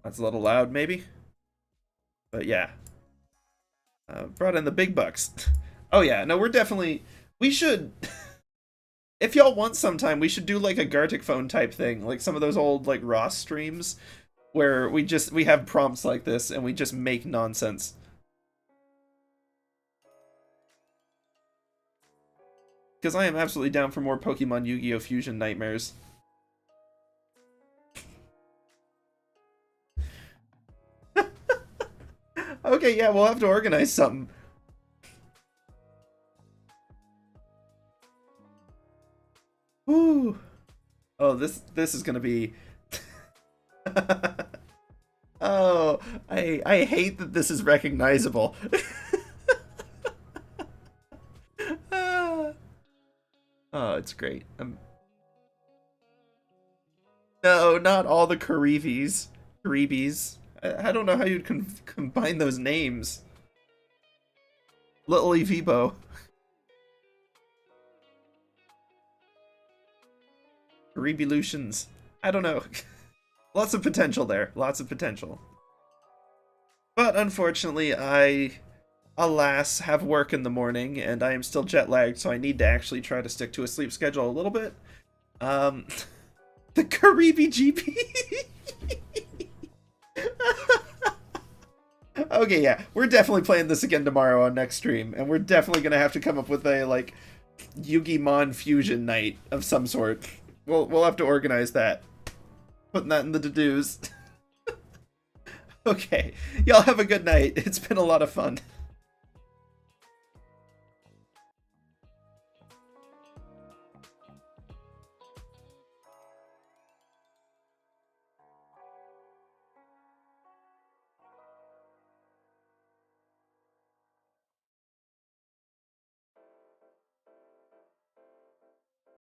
S1: That's a little loud, maybe? But yeah. Brought in the big bucks. Oh yeah, no, we're definitely... We should... If y'all want sometime, we should do like a Gartic phone type thing. Like some of those old like Ross streams. Where we have prompts like this and we just make nonsense. Because I am absolutely down for more Pokemon Yu-Gi-Oh! Fusion nightmares. Okay, yeah, we'll have to organize something. Woo! Oh, this is gonna be... Oh, I hate that this is recognizable. Oh, it's great. No, not all the Karibis. I don't know how you'd combine those names. Little Evibo. Karibilutions. I don't know. Lots of potential there. Lots of potential. But unfortunately, I, alas, have work in the morning, and I am still jet-lagged, so I need to actually try to stick to a sleep schedule a little bit. The Karibi GP! Okay, yeah, we're definitely playing this again tomorrow on next stream, and we're definitely gonna have to come up with a, like, Yu-Gi-Mon fusion night of some sort. We'll have to organize that. Putting that in the to-dos. Okay, y'all have a good night. It's been a lot of fun.